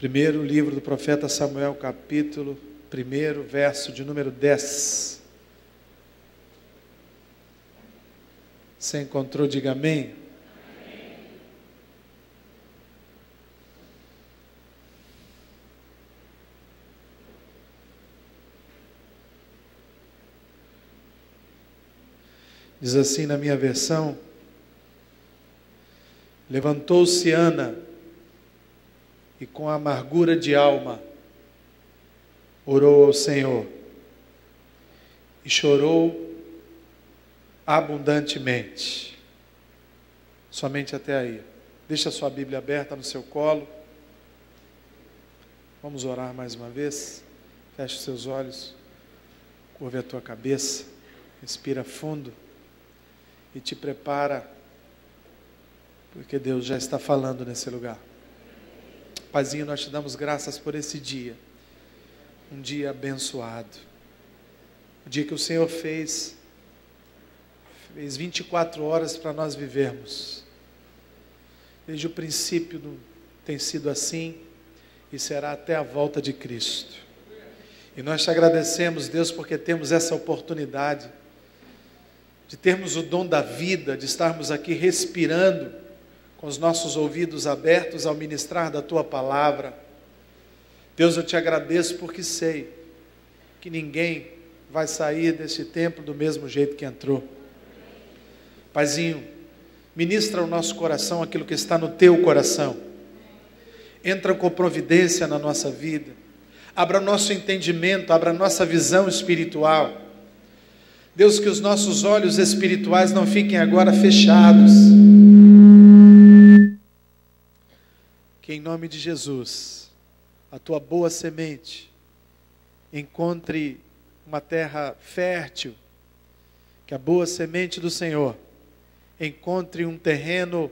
Primeiro livro do profeta Samuel, capítulo 1, verso de número 10. Você encontrou, diga amém. Diz assim na minha versão: levantou-se Ana e com amargura de alma orou ao Senhor e chorou abundantemente. Somente até aí. Deixa a sua Bíblia aberta no seu colo. Vamos orar mais uma vez. Feche os seus olhos, curve a tua cabeça, respira fundo e te prepara, porque Deus já está falando nesse lugar. Paizinho, nós te damos graças por esse dia, um dia abençoado, o dia que o Senhor fez 24 horas para nós vivermos. Desde o princípio tem sido assim e será até a volta de Cristo. E nós te agradecemos, Deus, porque temos essa oportunidade de termos o dom da vida, de estarmos aqui respirando, com os nossos ouvidos abertos ao ministrar da Tua palavra. Deus, eu te agradeço porque sei que ninguém vai sair desse templo do mesmo jeito que entrou. Paizinho, ministra ao nosso coração aquilo que está no Teu coração. Entra com providência na nossa vida. Abra o nosso entendimento, abra a nossa visão espiritual. Deus, que os nossos olhos espirituais não fiquem agora fechados. Que em nome de Jesus, a tua boa semente encontre uma terra fértil. Que a boa semente do Senhor encontre um terreno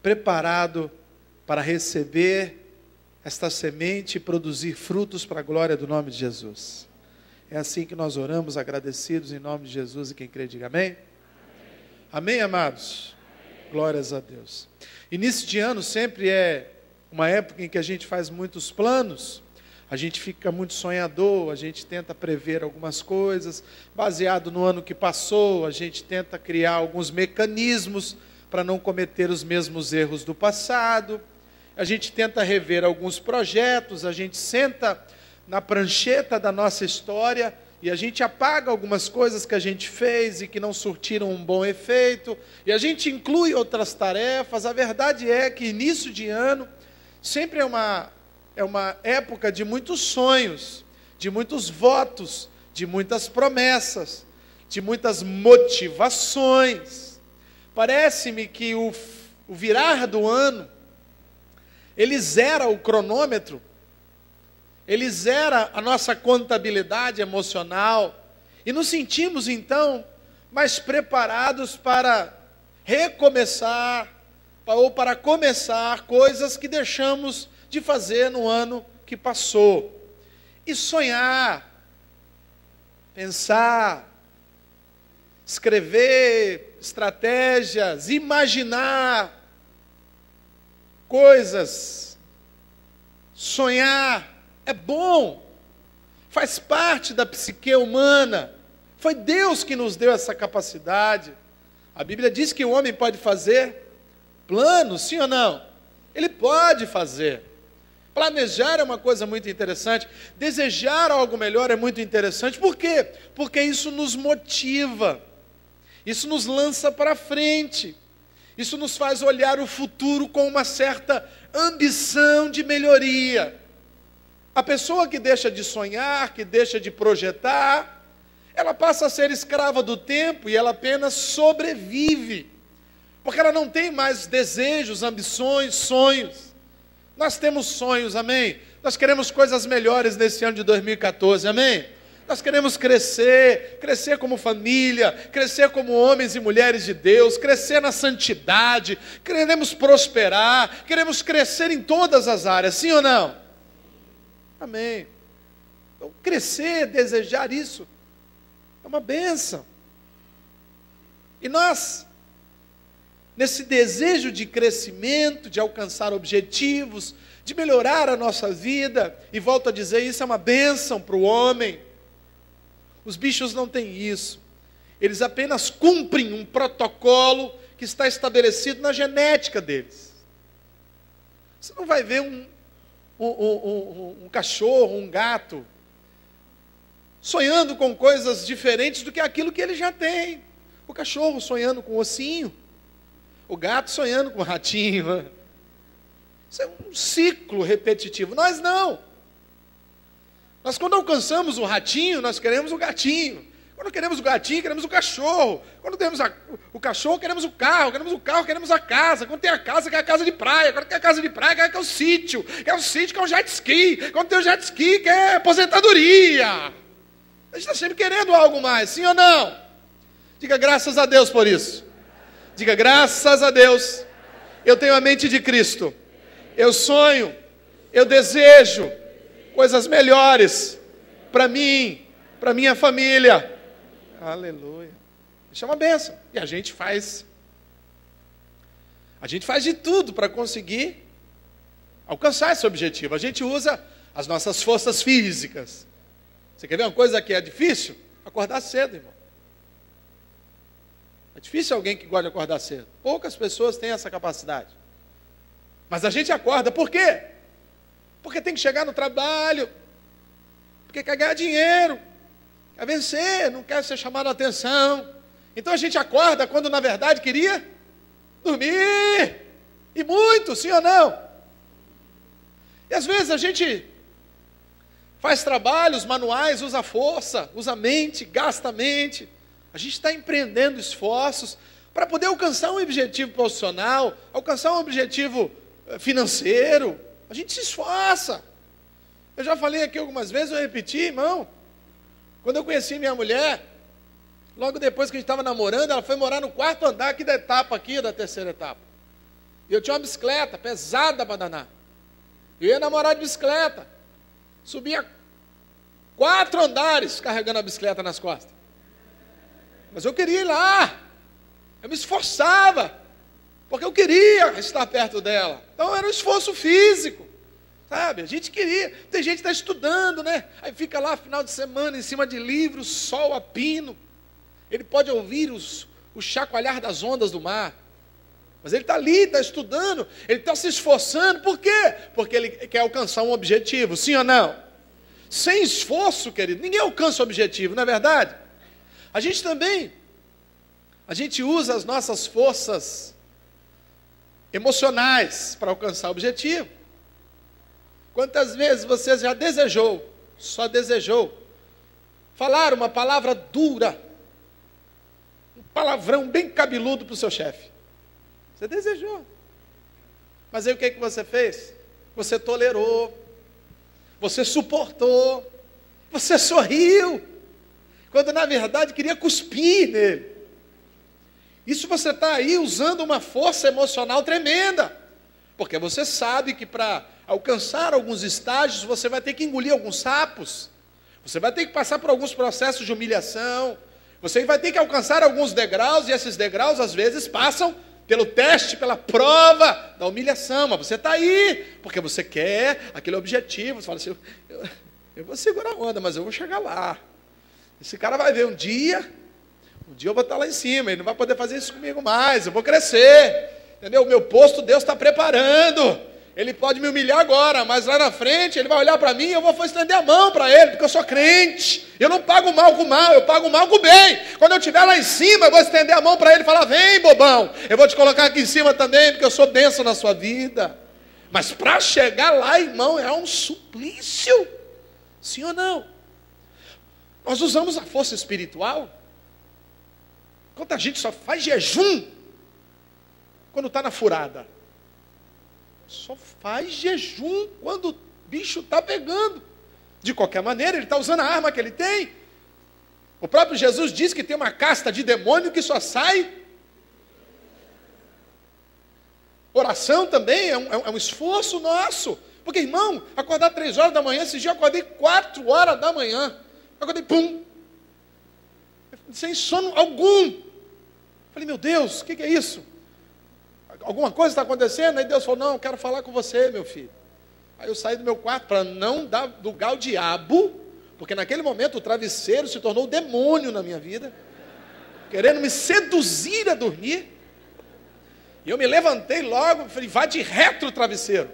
preparado para receber esta semente e produzir frutos para a glória do nome de Jesus. É assim que nós oramos, agradecidos em nome de Jesus, e quem crê diga amém. Amém, amados? Amém. Glórias a Deus. Início de ano sempre é uma época em que a gente faz muitos planos, a gente fica muito sonhador, a gente tenta prever algumas coisas, baseado no ano que passou, a gente tenta criar alguns mecanismos para não cometer os mesmos erros do passado, a gente tenta rever alguns projetos, a gente senta na prancheta da nossa história e a gente apaga algumas coisas que a gente fez e que não surtiram um bom efeito, e a gente inclui outras tarefas. A verdade é que início de ano sempre é uma época de muitos sonhos, de muitos votos, de muitas promessas, de muitas motivações. Parece-me que o virar do ano, ele zera o cronômetro, ele zera a nossa contabilidade emocional, e nos sentimos então mais preparados para recomeçar, ou para começar coisas que deixamos de fazer no ano que passou. E sonhar, pensar, escrever estratégias, imaginar coisas, sonhar é bom, faz parte da psique humana. Foi Deus que nos deu essa capacidade. A Bíblia diz que o homem pode fazer planos, sim ou não? Ele pode fazer. Planejar é uma coisa muito interessante. Desejar algo melhor é muito interessante. Por quê? Porque isso nos motiva. Isso nos lança para frente. Isso nos faz olhar o futuro com uma certa ambição de melhoria. A pessoa que deixa de sonhar, que deixa de projetar, ela passa a ser escrava do tempo e ela apenas sobrevive. Porque ela não tem mais desejos, ambições, sonhos. Nós temos sonhos, amém? Nós queremos coisas melhores nesse ano de 2014, amém? Nós queremos crescer como família, crescer como homens e mulheres de Deus, crescer na santidade, queremos prosperar, queremos crescer em todas as áreas, sim ou não? Amém. Então, crescer, desejar isso, é uma bênção. E nós nesse desejo de crescimento, de alcançar objetivos, de melhorar a nossa vida. E volto a dizer, isso é uma bênção para o homem. Os bichos não têm isso. Eles apenas cumprem um protocolo que está estabelecido na genética deles. Você não vai ver um cachorro, um gato, sonhando com coisas diferentes do que aquilo que ele já tem. O cachorro sonhando com o ossinho, o gato sonhando com o ratinho. Isso é um ciclo repetitivo. Nós não. Nós, quando alcançamos o ratinho, nós queremos o gatinho. Quando queremos o gatinho, queremos o cachorro. Quando temos o cachorro, queremos o carro. Queremos o carro, queremos a casa. Quando tem a casa, quer a casa de praia. Quando quer a casa de praia, quer o sítio. Quer o sítio, quer o jet ski. Quando tem o jet ski, quer aposentadoria. A gente está sempre querendo algo mais, sim ou não? Diga graças a Deus por isso. Diga graças a Deus. Eu tenho a mente de Cristo. Eu sonho, eu desejo coisas melhores para mim, para minha família. Aleluia. Isso é uma bênção. E a gente faz de tudo para conseguir alcançar esse objetivo. A gente usa as nossas forças físicas. Você quer ver uma coisa que é difícil? Acordar cedo, irmão. É difícil alguém que gosta de acordar cedo. Poucas pessoas têm essa capacidade. Mas a gente acorda, por quê? Porque tem que chegar no trabalho, porque quer ganhar dinheiro, quer vencer, não quer ser chamado a atenção. Então a gente acorda quando na verdade queria dormir. E muito, sim ou não? E às vezes a gente faz trabalhos manuais, usa força, usa mente, gasta a mente. A gente está empreendendo esforços para poder alcançar um objetivo profissional, alcançar um objetivo financeiro. A gente se esforça. Eu já falei aqui algumas vezes, eu repeti, irmão. Quando eu conheci minha mulher, logo depois que a gente estava namorando, ela foi morar no 4º andar aqui da etapa, aqui da 3ª etapa. E eu tinha uma bicicleta pesada para danar. Eu ia namorar de bicicleta. Subia 4 andares carregando a bicicleta nas costas. Mas eu queria ir lá. Eu me esforçava. Porque eu queria estar perto dela. Então era um esforço físico. Sabe? A gente queria. Tem gente que está estudando, né? Aí fica lá final de semana em cima de livros, sol a pino. Ele pode ouvir o chacoalhar das ondas do mar. Mas ele está ali, está estudando. Ele está se esforçando. Por quê? Porque ele quer alcançar um objetivo. Sim ou não? Sem esforço, querido, ninguém alcança o objetivo, não é verdade? A gente usa as nossas forças emocionais para alcançar o objetivo. Quantas vezes você já desejou, só desejou, falar uma palavra dura, um palavrão bem cabeludo para o seu chefe? Você desejou. Mas aí o que você fez? Você tolerou, você suportou, você sorriu, quando na verdade queria cuspir nele. Isso você está aí usando uma força emocional tremenda, porque você sabe que para alcançar alguns estágios, você vai ter que engolir alguns sapos, você vai ter que passar por alguns processos de humilhação, você vai ter que alcançar alguns degraus, e esses degraus às vezes passam pelo teste, pela prova da humilhação, mas você está aí, porque você quer aquele objetivo. Você fala assim, eu vou segurar a onda, mas eu vou chegar lá. Esse cara vai ver um dia eu vou estar lá em cima, ele não vai poder fazer isso comigo mais, eu vou crescer, entendeu? O meu posto Deus está preparando, ele pode me humilhar agora, mas lá na frente ele vai olhar para mim e eu vou estender a mão para ele, porque eu sou crente, eu não pago mal com mal, eu pago mal com o bem. Quando eu estiver lá em cima, eu vou estender a mão para ele e falar, vem bobão, eu vou te colocar aqui em cima também, porque eu sou bênção na sua vida. Mas para chegar lá, irmão, é um suplício, sim ou não? Nós usamos a força espiritual. Quanta gente só faz jejum quando está na furada. Só faz jejum quando o bicho está pegando. De qualquer maneira, ele está usando a arma que ele tem. O próprio Jesus diz que tem uma casta de demônio que só sai. Oração também é um esforço nosso. Porque, irmão, acordar 3 horas da manhã, esse dia eu acordei 4 horas da manhã. Acordei, pum. Sem sono algum. Falei, meu Deus, o que é isso? alguma coisa está acontecendo? Aí Deus falou, não, eu quero falar com você, meu filho. Aí eu saí do meu quarto para não dar lugar ao diabo, porque naquele momento o travesseiro se tornou o demônio na minha vida, querendo me seduzir a dormir. E eu me levantei logo, falei, vá de reto o travesseiro.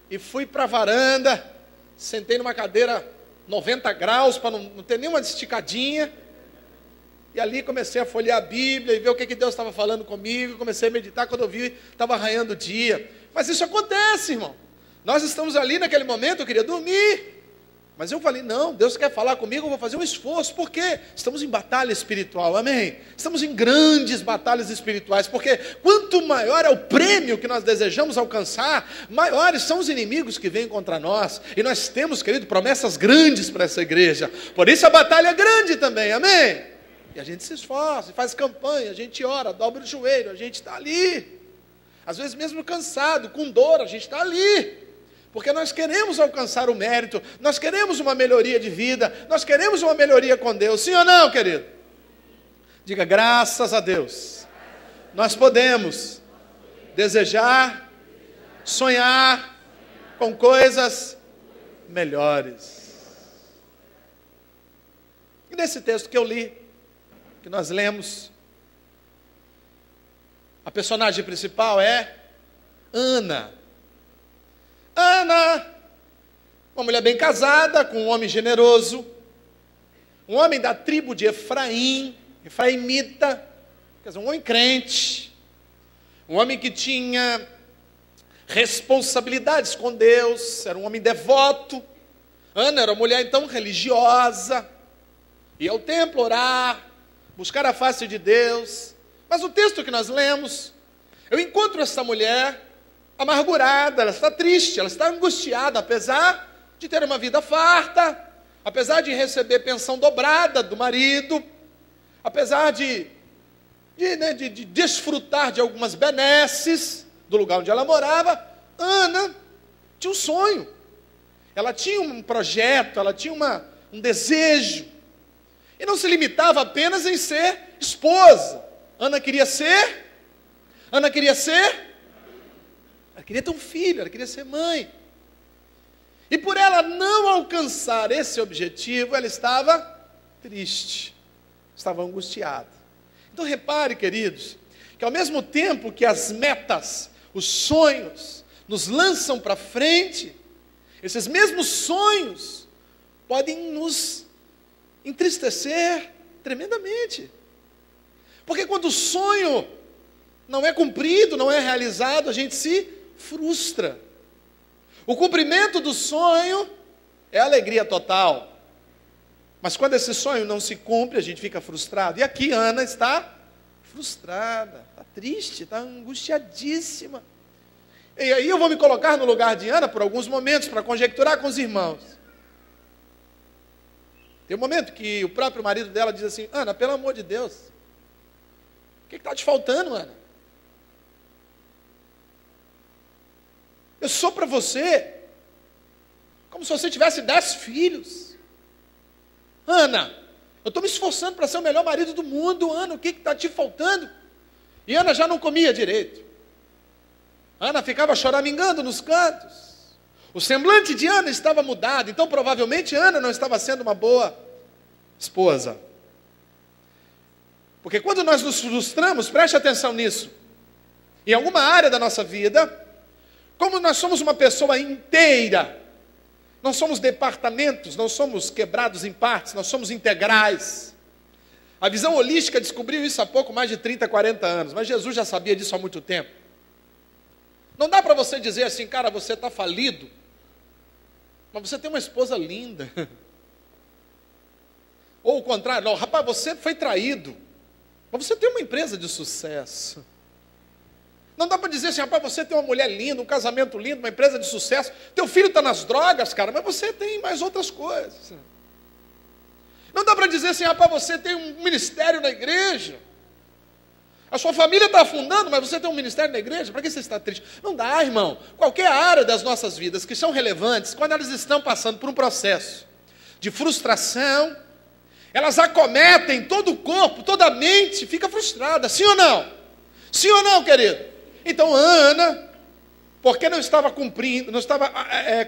E fui para a varanda, sentei numa cadeira 90 graus, para não ter nenhuma esticadinha. E ali comecei a folhear a Bíblia e ver o que Deus estava falando comigo. Comecei a meditar, quando eu vi, estava arranhando o dia. Mas isso acontece, irmão. Nós estamos ali naquele momento, eu queria dormir. Mas eu falei, não, Deus quer falar comigo, eu vou fazer um esforço. Por quê? Estamos em batalha espiritual, amém? Estamos em grandes batalhas espirituais, porque quanto maior é o prêmio que nós desejamos alcançar, maiores são os inimigos que vêm contra nós. E nós temos, querido, promessas grandes para essa igreja. Por isso a batalha é grande também, amém? E a gente se esforça, faz campanha, a gente ora, dobra o joelho, a gente está ali. Às vezes mesmo cansado, com dor, a gente está ali. Porque nós queremos alcançar o mérito, nós queremos uma melhoria de vida, nós queremos uma melhoria com Deus, sim ou não, querido? Diga, graças a Deus, nós podemos desejar, sonhar com coisas melhores. E nesse texto que eu li, que nós lemos, a personagem principal é Ana. Ana, uma mulher bem casada, com um homem generoso, um homem da tribo de Efraim, efraimita, quer dizer, um homem crente, um homem que tinha responsabilidades com Deus, era um homem devoto. Ana era uma mulher então religiosa, ia ao templo orar, buscar a face de Deus. Mas o texto que nós lemos, eu encontro essa mulher amargurada, ela está triste, ela está angustiada, apesar de ter uma vida farta, apesar de receber pensão dobrada do marido, apesar de desfrutar de algumas benesses do lugar onde ela morava. Ana tinha um sonho, ela tinha um projeto, ela tinha um desejo, e não se limitava apenas em ser esposa. Ana queria ela queria ter um filho, ela queria ser mãe. E por ela não alcançar esse objetivo, ela estava triste, estava angustiada. Então repare, queridos, que ao mesmo tempo que as metas, os sonhos, nos lançam para frente, esses mesmos sonhos podem nos entristecer tremendamente. Porque quando o sonho não é cumprido, não é realizado, a gente se frustra. O cumprimento do sonho é alegria total. Mas quando esse sonho não se cumpre, a gente fica frustrado. E aqui Ana está frustrada, está triste, está angustiadíssima. E aí eu vou me colocar no lugar de Ana por alguns momentos, para conjecturar com os irmãos. Tem um momento que o próprio marido dela diz assim, Ana, pelo amor de Deus, o que está te faltando, Ana? Eu sou para você como se você tivesse 10 filhos. Ana, eu estou me esforçando para ser o melhor marido do mundo. Ana, o que está te faltando? E Ana já não comia direito. Ana ficava choramingando nos cantos. O semblante de Ana estava mudado. Então provavelmente Ana não estava sendo uma boa esposa. Porque quando nós nos frustramos, preste atenção nisso, em alguma área da nossa vida, como nós somos uma pessoa inteira, não somos departamentos, não somos quebrados em partes, nós somos integrais. A visão holística descobriu isso há pouco mais de 30, 40 anos, mas Jesus já sabia disso há muito tempo. Não dá para você dizer assim, cara, você está falido, mas você tem uma esposa linda. Ou o contrário, não, rapaz, você foi traído, mas você tem uma empresa de sucesso. Não dá para dizer assim, rapaz, você tem uma mulher linda, um casamento lindo, uma empresa de sucesso, teu filho está nas drogas, cara, mas você tem mais outras coisas. Não dá para dizer assim, rapaz, você tem um ministério na igreja, a sua família está afundando, mas você tem um ministério na igreja, para que você está triste? Não dá, irmão. Qualquer área das nossas vidas que são relevantes, quando elas estão passando por um processo de frustração, elas acometem todo o corpo, toda a mente fica frustrada, sim ou não? Sim ou não, querido? Então Ana, porque não estava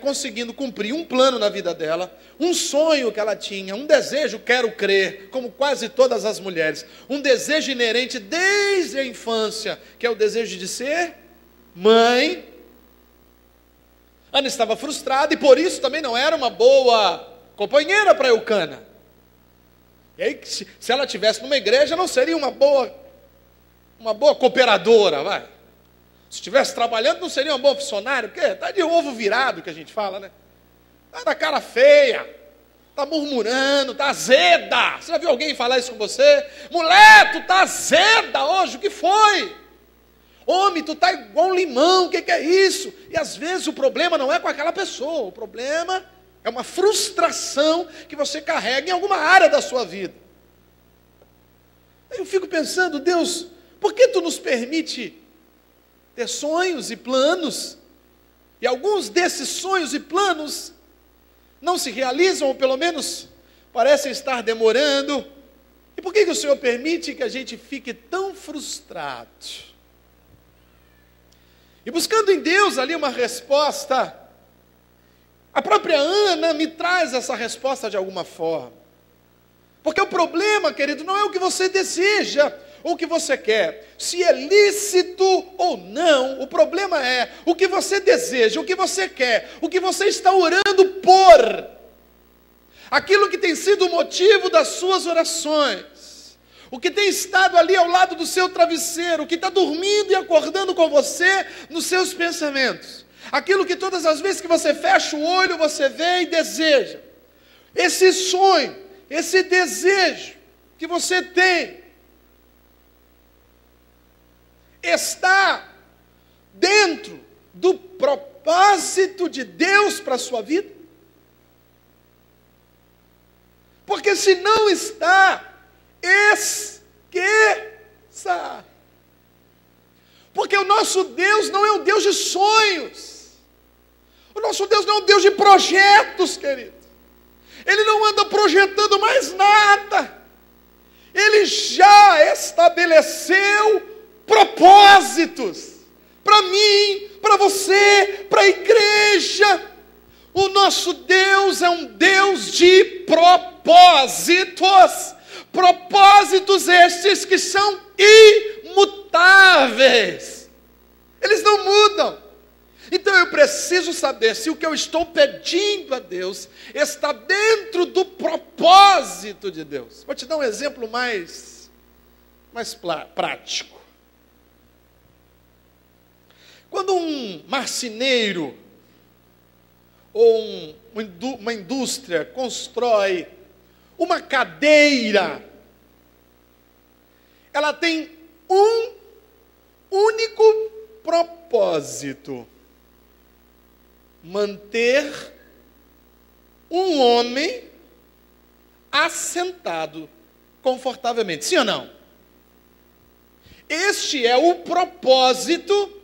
conseguindo cumprir um plano na vida dela, um sonho que ela tinha, um desejo, quero crer, como quase todas as mulheres, um desejo inerente desde a infância, que é o desejo de ser mãe. Ana estava frustrada e por isso também não era uma boa companheira para Eucana. E aí, se ela estivesse numa igreja, não seria uma boa cooperadora, vai. Se estivesse trabalhando, não seria um bom funcionário, porque está de ovo virado, que a gente fala, né? Está da cara feia, está murmurando, está azeda. Você já viu alguém falar isso com você? Mulher, tu está azeda hoje, o que foi? Homem, tu está igual um limão, o que é isso? E às vezes o problema não é com aquela pessoa, o problema é uma frustração que você carrega em alguma área da sua vida. Aí eu fico pensando, Deus, por que tu nos permite ter sonhos e planos, e alguns desses sonhos e planos não se realizam, ou pelo menos parecem estar demorando? E por que o Senhor permite que a gente fique tão frustrado? E buscando em Deus ali uma resposta, a própria Ana me traz essa resposta de alguma forma. Porque o problema, querido, não é o que você deseja, ou o que você quer, se é lícito ou não, o problema é o que você deseja, o que você quer, o que você está orando por, aquilo que tem sido o motivo das suas orações, o que tem estado ali ao lado do seu travesseiro, o que está dormindo e acordando com você nos seus pensamentos, aquilo que todas as vezes que você fecha o olho, você vê e deseja, esse sonho, esse desejo que você tem, está dentro do propósito de Deus para a sua vida? Porque se não está, esqueça. Porque o nosso Deus não é um Deus de sonhos. O nosso Deus não é um Deus de projetos, querido. Ele não anda projetando mais nada. Ele já estabeleceu propósitos para mim, para você, para a igreja. O nosso Deus é um Deus de propósitos. Propósitos estes que são imutáveis. Eles não mudam. Então eu preciso saber se o que eu estou pedindo a Deus está dentro do propósito de Deus. Vou te dar um exemplo mais prático. Quando um marceneiro ou uma indústria constrói uma cadeira, ela tem um único propósito: manter um homem assentado confortavelmente. Sim ou não? Este é o propósito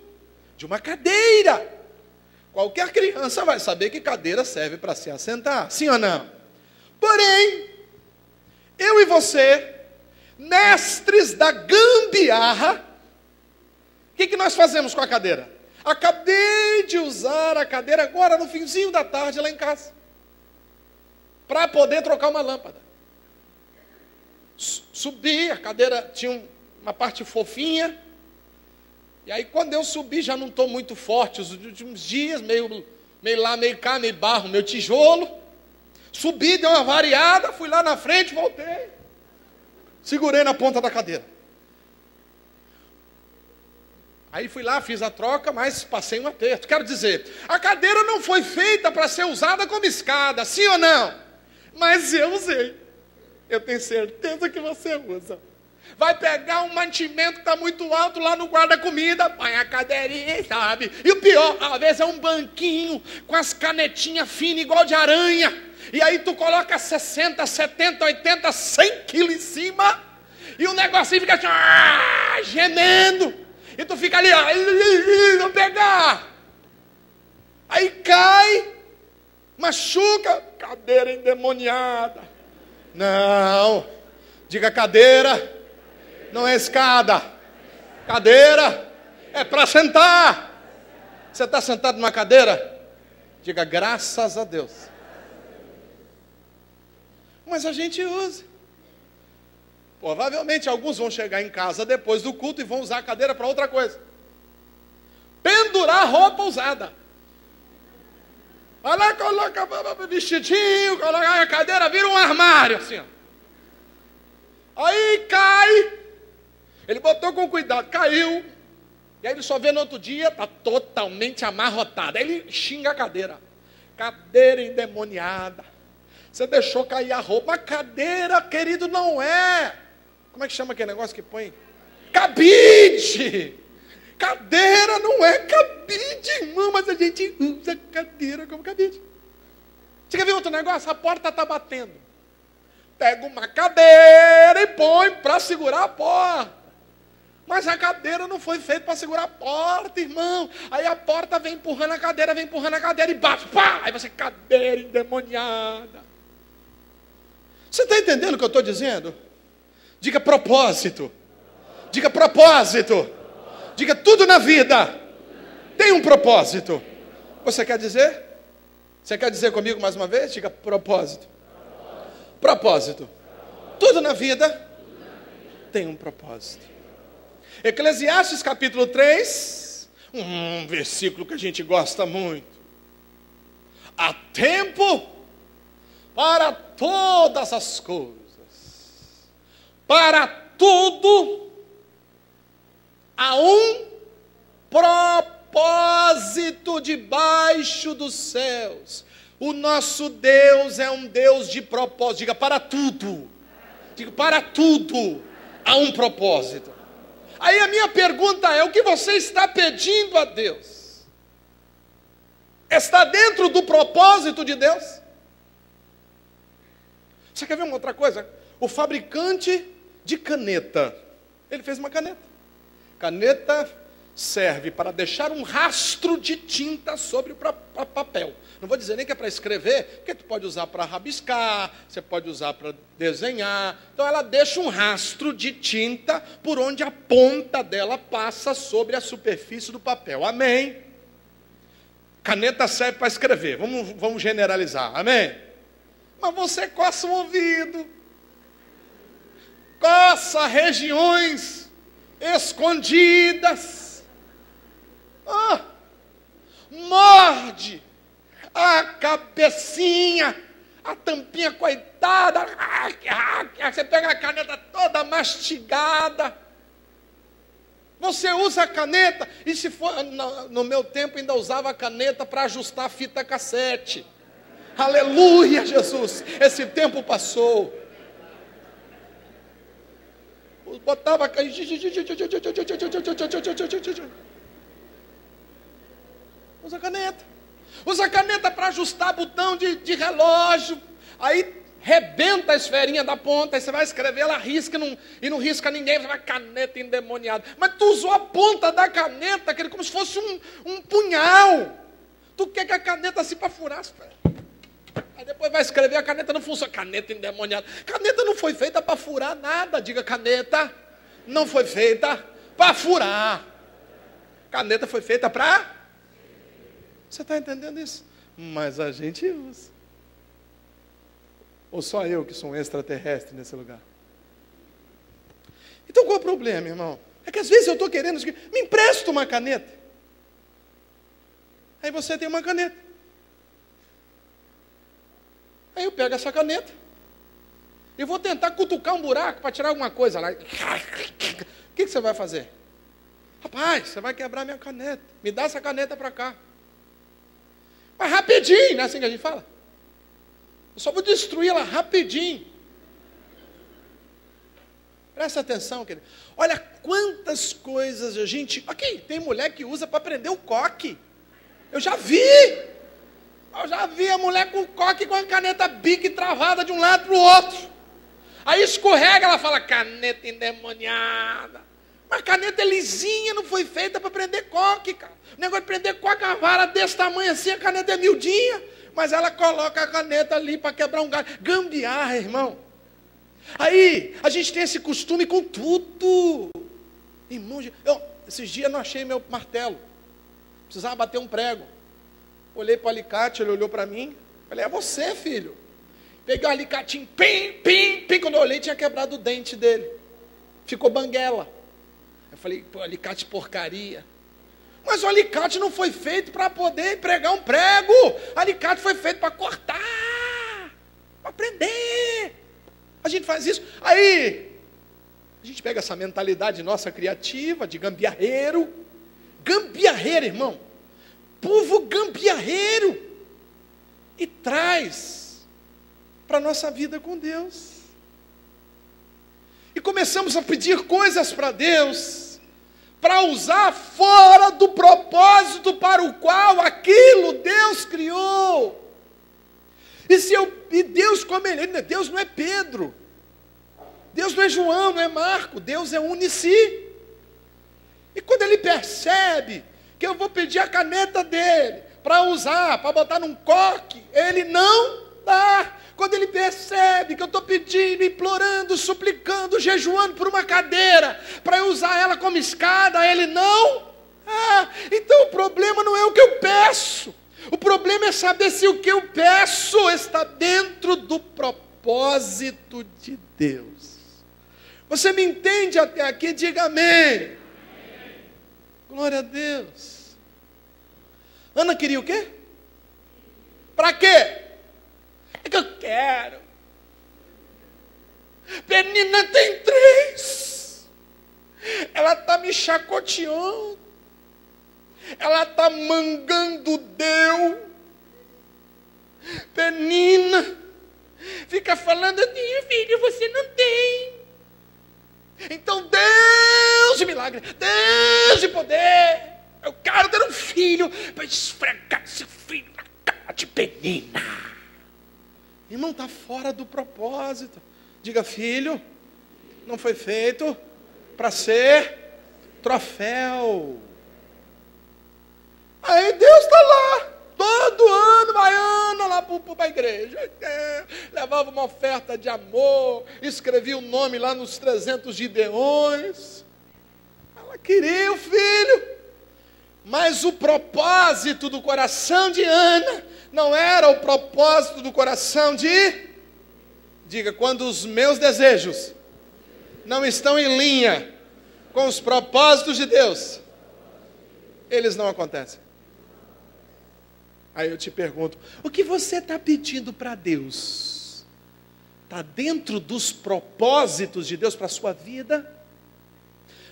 de uma cadeira. Qualquer criança vai saber que cadeira serve para se assentar. Sim ou não? Porém, eu e você, mestres da gambiarra, o que nós fazemos com a cadeira? Acabei de usar a cadeira agora no finzinho da tarde lá em casa, para poder trocar uma lâmpada. Subi, a cadeira tinha uma parte fofinha, e aí quando eu subi já não estou muito forte, os últimos dias, meio lá, meio cá, meio barro, meu tijolo. Subi, dei uma variada, fui lá na frente, voltei, segurei na ponta da cadeira. Aí fui lá, fiz a troca, mas passei um aperto. Quero dizer, a cadeira não foi feita para ser usada como escada, sim ou não? Mas eu usei. Eu tenho certeza que você usa. Vai pegar um mantimento que está muito alto lá no guarda-comida, põe a cadeirinha, sabe? E o pior, às vezes é um banquinho com as canetinhas finas igual de aranha. E aí tu coloca 60, 70, 80, 100 quilos em cima, e o negocinho fica assim, gemendo. E tu fica ali, vou pegar. Aí cai, machuca, cadeira endemoniada. Não, diga cadeira, não é escada. Cadeira é para sentar. Você está sentado numa cadeira? Diga graças a Deus. Mas a gente usa. Provavelmente alguns vão chegar em casa depois do culto e vão usar a cadeira para outra coisa. Pendurar roupa usada. Vai lá, coloca vestidinho, coloca a cadeira, vira um armário assim, ó. Aí cai. Ele botou com cuidado, caiu. E aí ele só vê no outro dia, está totalmente amarrotado. Aí ele xinga a cadeira. Cadeira endemoniada. Você deixou cair a roupa. Mas cadeira, querido, não é. Como é que chama aquele negócio que põe? Cabide. Cadeira não é cabide, irmão. Mas a gente usa cadeira como cabide. Você quer ver outro negócio? A porta está batendo. Pega uma cadeira e põe para segurar a porta. Mas a cadeira não foi feita para segurar a porta, irmão. Aí a porta vem empurrando a cadeira e bate. Pá! Aí você, cadeira endemoniada. Você está entendendo o que eu estou dizendo? Diga propósito. Diga propósito. Diga tudo na vida tem um propósito. Você quer dizer? Você quer dizer comigo mais uma vez? Diga propósito. Propósito. Tudo na vida tem um propósito. Eclesiastes capítulo 3, um versículo que a gente gosta muito. Há tempo para todas as coisas, para tudo há um propósito debaixo dos céus. O nosso Deus é um Deus de propósito. Diga para tudo. Diga para tudo há um propósito. Aí a minha pergunta é, o que você está pedindo a Deus? Está dentro do propósito de Deus? Você quer ver uma outra coisa? O fabricante de caneta, ele fez uma caneta. Caneta serve para deixar um rastro de tinta sobre o papel. Não vou dizer nem que é para escrever, porque tu pode usar para rabiscar, você pode usar para desenhar. Então ela deixa um rastro de tinta por onde a ponta dela passa sobre a superfície do papel. Amém? Caneta serve para escrever. Vamos generalizar. Amém? Mas você coça o ouvido, coça regiões escondidas, morde a cabecinha, a tampinha coitada, você pega a caneta toda mastigada. Você usa a caneta, e se for, no meu tempo ainda usava a caneta para ajustar a fita cassete. Aleluia, Jesus, esse tempo passou. Botava usa caneta. Usa caneta para ajustar botão de relógio. Aí rebenta a esferinha da ponta. Aí você vai escrever, ela risca e não risca ninguém. Você vai, caneta endemoniada. Mas tu usou a ponta da caneta, como se fosse um punhal. Tu quer que a caneta assim para furar. Aí depois vai escrever, a caneta não funciona. Caneta endemoniada. Caneta não foi feita para furar nada. Diga, caneta não foi feita para furar. Caneta foi feita para... Você está entendendo isso? Mas a gente usa. Ou só eu que sou um extraterrestre nesse lugar? Então qual é o problema, irmão? É que às vezes eu estou querendo... Me empresta uma caneta. Aí você tem uma caneta. Aí eu pego essa caneta e vou tentar cutucar um buraco para tirar alguma coisa lá. O que você vai fazer? Rapaz, você vai quebrar minha caneta. Me dá essa caneta para cá. Mas rapidinho, não é assim que a gente fala? Eu só vou destruir ela rapidinho. Presta atenção, querido. Olha quantas coisas a gente... Aqui, tem mulher que usa para prender o coque. Eu já vi a mulher com o coque com a caneta Bic travada de um lado para o outro. Aí escorrega, ela fala, caneta endemoniada. Mas caneta é lisinha, não foi feita para prender coque, cara. O negócio de prender coque, a vara desse tamanho assim, a caneta é miudinha. Mas ela coloca a caneta ali para quebrar um galho. Gambiarra, irmão. Aí, a gente tem esse costume com tudo. Irmão, esses dias não achei meu martelo. Precisava bater um prego. Olhei para o alicate, ele olhou para mim. Falei, é você, filho. Peguei o alicatinho, pim, pim, pim. Quando eu olhei, tinha quebrado o dente dele. Ficou banguela. Eu falei, pô, alicate porcaria. Mas o alicate não foi feito para poder pregar um prego. O alicate foi feito para cortar, para prender. A gente faz isso. Aí, a gente pega essa mentalidade nossa criativa, de gambiarreiro. Gambiarreiro, irmão. Povo gambiarreiro. E traz para a nossa vida com Deus. E começamos a pedir coisas para Deus, para usar fora do propósito para o qual aquilo Deus criou. E Deus, como Deus não é Pedro, Deus não é João, não é Marco, Deus é unici. E quando Ele percebe que eu vou pedir a caneta dele para usar, para botar num coque, Ele não dá. Quando Ele percebe que eu estou pedindo, implorando, suplicando, jejuando por uma cadeira, para eu usar ela como escada, Ele não. Então o problema não é o que eu peço. O problema é saber se o que eu peço está dentro do propósito de Deus. Você me entende até aqui? Diga amém. Glória a Deus. Ana queria o quê? Para quê? É que eu quero. Penina tem 3. Ela está me chacoteando. Ela está mangando Deus. Penina fica falando, filho, você não tem. Então Deus de milagre, Deus de poder, eu quero ter um filho para esfregar esse filho na cara de Penina. Irmão, está fora do propósito. Diga, filho, não foi feito para ser troféu. Aí Deus está lá, todo ano, baiana lá para a igreja. Levava uma oferta de amor, escrevia o nome lá nos 300 gideões. Ela queria o filho. Mas o propósito do coração de Ana não era o propósito do coração de... Diga, quando os meus desejos não estão em linha com os propósitos de Deus, eles não acontecem. Aí eu te pergunto, o que você está pedindo para Deus? Está dentro dos propósitos de Deus para a sua vida?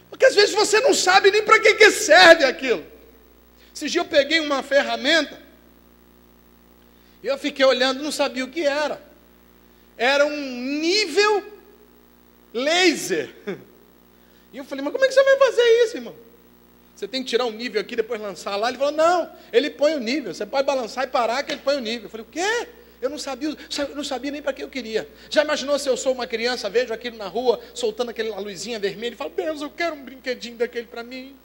Porque às vezes você não sabe nem para que serve aquilo. Esse dia eu peguei uma ferramenta, e eu fiquei olhando, não sabia o que era. Era um nível laser. E eu falei, mas como é que você vai fazer isso, irmão? Você tem que tirar um nível aqui, depois lançar lá. Ele falou, não, ele põe o nível. Você pode balançar e parar que ele põe o nível. Eu falei, o quê? Eu não sabia nem para que eu queria. Já imaginou se eu sou uma criança, vejo aquilo na rua, soltando aquela luzinha vermelha, e falo, Deus, eu quero um brinquedinho daquele para mim.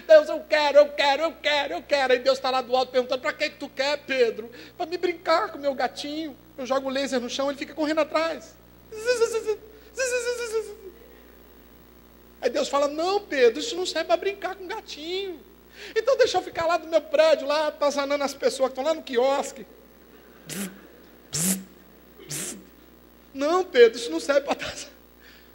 Deus, eu quero. Aí Deus está lá do alto perguntando, para que tu quer, Pedro? Para me brincar com o meu gatinho. Eu jogo o laser no chão, ele fica correndo atrás. Aí Deus fala, não, Pedro, isso não serve para brincar com gatinho. Então deixa eu ficar lá do meu prédio, lá, atazanando as pessoas que estão lá no quiosque. Não, Pedro, isso não serve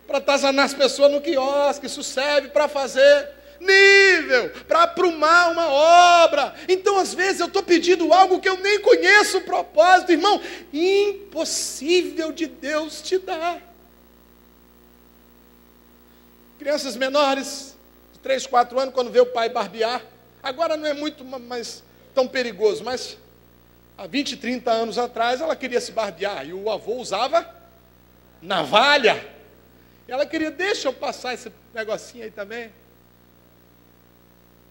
para atazanar as pessoas no quiosque. Isso serve para fazer nível, para aprumar uma obra. Então às vezes eu estou pedindo algo que eu nem conheço o propósito, irmão. Impossível de Deus te dar. Crianças menores, de 3, 4 anos, quando vê o pai barbear, agora não é muito mais tão perigoso, mas há 20, 30 anos atrás ela queria se barbear, e o avô usava navalha. E ela queria, deixa eu passar esse negocinho aí também.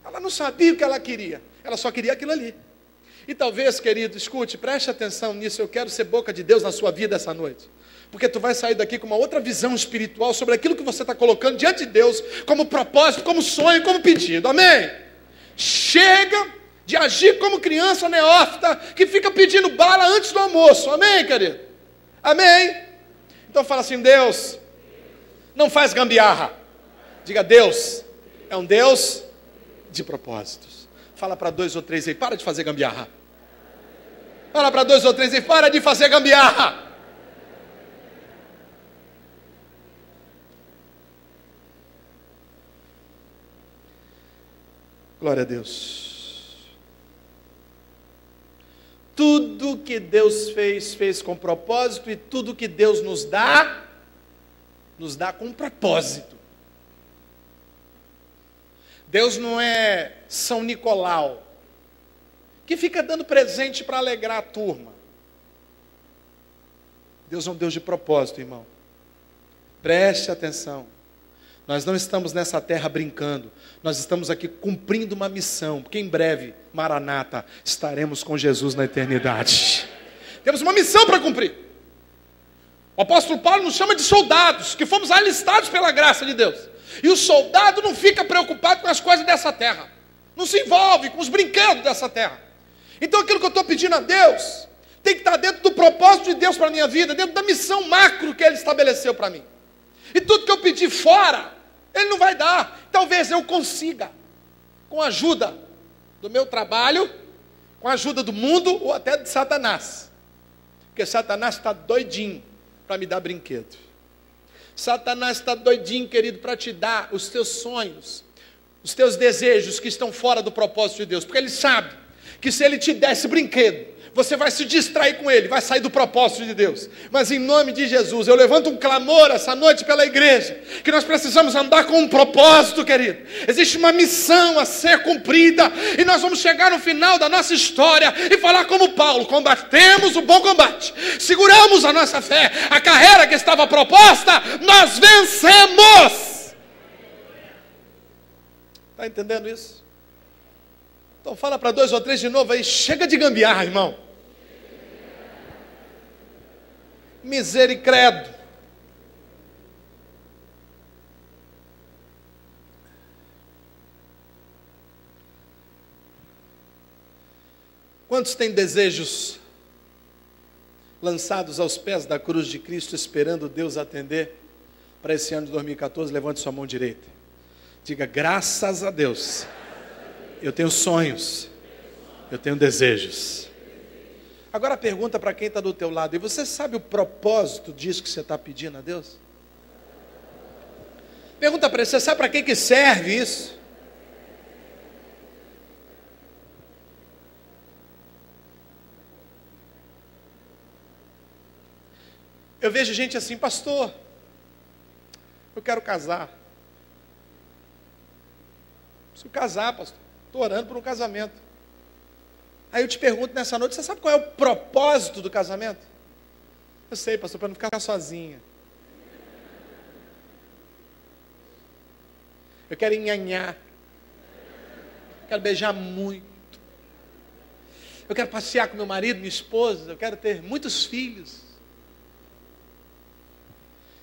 Ela não sabia o que ela queria, ela só queria aquilo ali. E talvez, querido, escute, preste atenção nisso, eu quero ser boca de Deus na sua vida essa noite. Porque tu vai sair daqui com uma outra visão espiritual sobre aquilo que você está colocando diante de Deus, como propósito, como sonho, como pedido, amém? Chega de agir como criança neófita, que fica pedindo bala antes do almoço, amém, querido? Amém? Então fala assim, Deus, não faz gambiarra. Diga, Deus, é um Deus de propósitos. Fala para 2 ou 3 aí, para de fazer gambiarra. Fala para 2 ou 3 aí, para de fazer gambiarra. Glória a Deus. Tudo que Deus fez, fez com propósito, e tudo que Deus nos dá com propósito. Deus não é São Nicolau, que fica dando presente para alegrar a turma. Deus é um Deus de propósito, irmão. Preste atenção. Nós não estamos nessa terra brincando. Nós estamos aqui cumprindo uma missão, porque em breve, Maranata, estaremos com Jesus na eternidade. Temos uma missão para cumprir. O apóstolo Paulo nos chama de soldados, que fomos alistados pela graça de Deus. E o soldado não fica preocupado com as coisas dessa terra. Não se envolve com os brinquedos dessa terra. Então aquilo que eu estou pedindo a Deus, tem que estar dentro do propósito de Deus para a minha vida, dentro da missão macro que Ele estabeleceu para mim. E tudo que eu pedir fora, Ele não vai dar. Talvez eu consiga, com a ajuda do meu trabalho, com a ajuda do mundo ou até de Satanás. Porque Satanás está doidinho para me dar brinquedo. Satanás está doidinho, querido, para te dar os teus sonhos, os teus desejos que estão fora do propósito de Deus. Porque ele sabe que se ele te der esse brinquedo, você vai se distrair com ele, vai sair do propósito de Deus. Mas em nome de Jesus, eu levanto um clamor essa noite pela igreja, que nós precisamos andar com um propósito, querido. Existe uma missão a ser cumprida, e nós vamos chegar no final da nossa história e falar como Paulo: combatemos o bom combate, seguramos a nossa fé, a carreira que estava proposta, nós vencemos. Está entendendo isso? Então fala para 2 ou 3 de novo aí, chega de gambiarra, irmão. Misericredo. Quantos têm desejos lançados aos pés da cruz de Cristo, esperando Deus atender para esse ano de 2014? Levante sua mão direita. Diga: graças a Deus, eu tenho sonhos, eu tenho desejos. Agora pergunta para quem está do teu lado: e você sabe o propósito disso que você está pedindo a Deus? Pergunta para ele: você sabe para que serve isso? Eu vejo gente assim: pastor, eu quero casar. Preciso casar, pastor. Estou orando por um casamento. Aí eu te pergunto nessa noite: você sabe qual é o propósito do casamento? Eu sei, pastor, para não ficar sozinha. Eu quero enhanhar. Eu quero beijar muito. Eu quero passear com meu marido, minha esposa. Eu quero ter muitos filhos.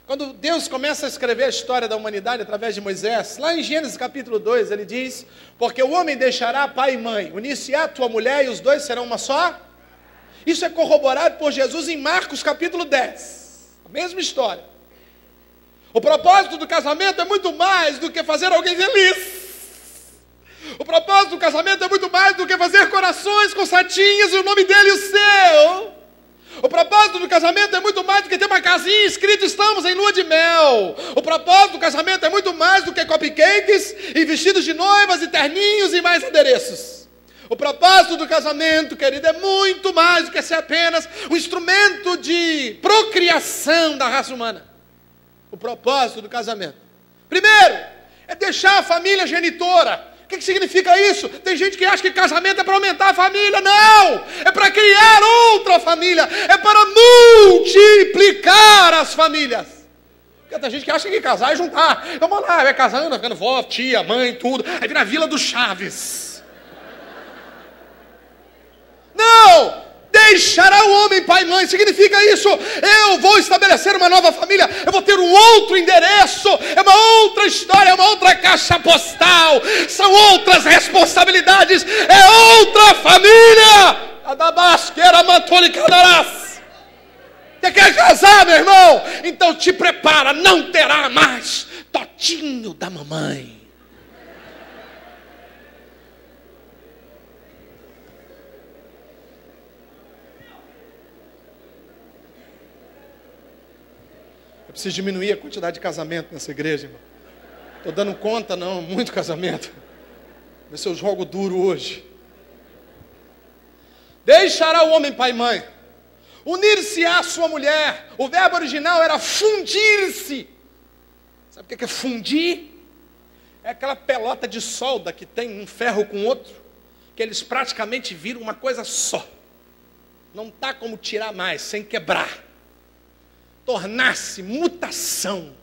Quando Deus começa a escrever a história da humanidade através de Moisés, lá em Gênesis capítulo 2, ele diz: porque o homem deixará pai e mãe, unir-se-á a tua mulher, e os dois serão uma só. Isso é corroborado por Jesus em Marcos capítulo 10. A mesma história. O propósito do casamento é muito mais do que fazer alguém feliz. O propósito do casamento é muito mais do que fazer corações com satinhas e o nome dele e o seu. O propósito do casamento é muito mais do que ter uma casinha escrito estamos em lua de mel. O propósito do casamento é muito mais do que cupcakes e vestidos de noivas e terninhos e mais adereços. O propósito do casamento, querido, é muito mais do que ser apenas um instrumento de procriação da raça humana. O propósito do casamento, primeiro, é deixar a família genitora. O que significa isso? Tem gente que acha que casamento é para aumentar a família. Não! É para criar outra família. É para multiplicar as famílias. Porque tem gente que acha que casar é juntar. Então vamos lá, vai casando, vai ficando vó, tia, mãe, tudo. Aí vira a Vila do Chaves. Não! Deixará o homem pai e mãe, significa isso: eu vou estabelecer uma nova família, eu vou ter um outro endereço, é uma outra história, é uma outra caixa postal, são outras responsabilidades, é outra família. Adabasqueira mantolicadarás. Você quer casar, meu irmão? Então te prepara, não terá mais totinho da mamãe. Eu preciso diminuir a quantidade de casamento nessa igreja, irmão. Estou dando conta, não, muito casamento. Vê se eu jogo duro hoje. Deixará o homem pai e mãe, unir-se à sua mulher. O verbo original era fundir-se. Sabe o que é fundir? É aquela pelota de solda que tem um ferro com outro, que eles praticamente viram uma coisa só. Não está como tirar mais, sem quebrar. Tornar-se, mutação.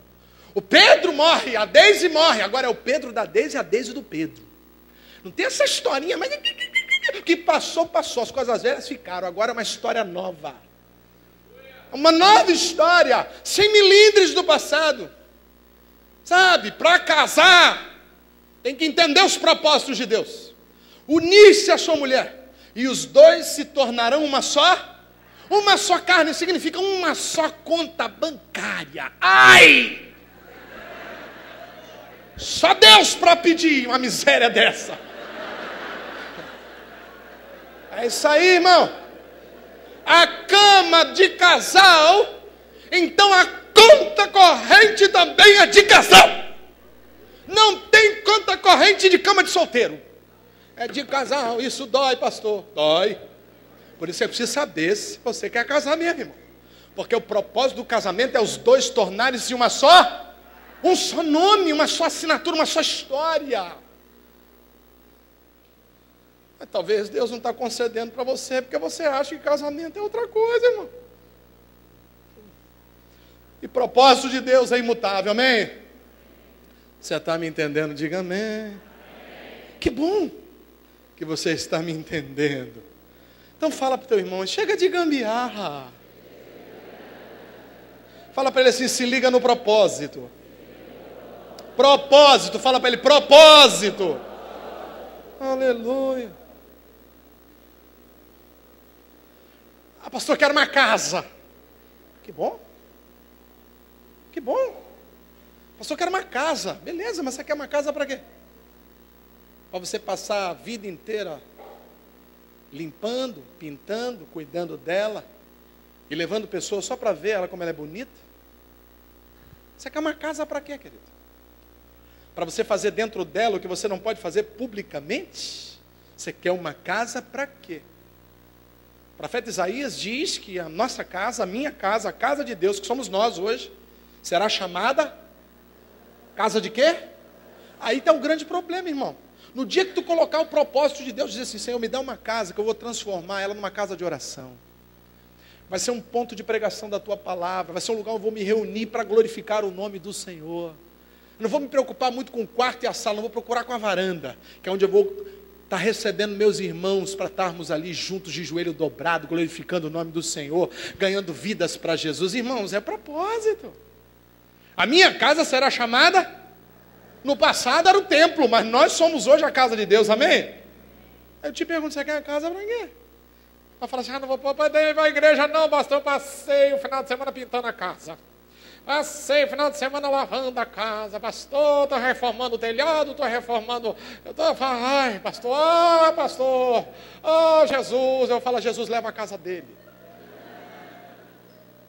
O Pedro morre, a Deise morre. Agora é o Pedro da Deise e a Deise do Pedro. Não tem essa historinha, mas que passou, passou. As coisas velhas ficaram. Agora é uma história nova. Uma nova história, sem milindres do passado. Sabe, para casar, tem que entender os propósitos de Deus. Unir-se à sua mulher. E os dois se tornarão uma só carne, significa uma só conta bancária. Ai! Só Deus para pedir uma miséria dessa. É isso aí, irmão. A cama de casal, então a conta corrente também é de casal. Não tem conta corrente de cama de solteiro. É de casal. Isso dói, pastor. Dói. Por isso você precisa saber se você quer casar mesmo, irmão. Porque o propósito do casamento é os dois tornarem-se uma só, um só nome, uma só assinatura, uma só história. Mas talvez Deus não está concedendo para você, porque você acha que casamento é outra coisa, irmão. E propósito de Deus é imutável, amém? Você está me entendendo? Diga amém. Que bom que você está me entendendo. Então fala para o teu irmão, chega de gambiarra. Fala para ele assim, se liga no propósito. Propósito, fala para ele, propósito. Aleluia. Ah, pastor, eu quero uma casa. Que bom. Que bom. Pastor, eu quero uma casa. Beleza, mas você quer uma casa para quê? Para você passar a vida inteira limpando, pintando, cuidando dela e levando pessoas só para ver ela como ela é bonita? Você quer uma casa para quê, querido? Para você fazer dentro dela o que você não pode fazer publicamente? Você quer uma casa para quê? O profeta Isaías diz que a nossa casa, a minha casa, a casa de Deus, que somos nós hoje, será chamada casa de quê? Aí está um grande problema, irmão. No dia que tu colocar o propósito de Deus, dizer assim, Senhor, me dá uma casa, que eu vou transformar ela numa casa de oração. Vai ser um ponto de pregação da tua palavra, vai ser um lugar onde eu vou me reunir para glorificar o nome do Senhor. Eu não vou me preocupar muito com o quarto e a sala, não vou procurar com a varanda, que é onde eu vou estar recebendo meus irmãos para estarmos ali juntos de joelho dobrado, glorificando o nome do Senhor, ganhando vidas para Jesus. Irmãos, é propósito. A minha casa será chamada... No passado era o templo, mas nós somos hoje a casa de Deus, amém? Eu te pergunto, você quer a casa para quê? Vai falar assim, não vou para a igreja não, pastor, eu passei o final de semana pintando a casa. Passei o final de semana lavando a casa, pastor, estou reformando o telhado, estou reformando... Eu estou falando, ai, pastor, oh, Jesus. Eu falo, Jesus, leva a casa dele.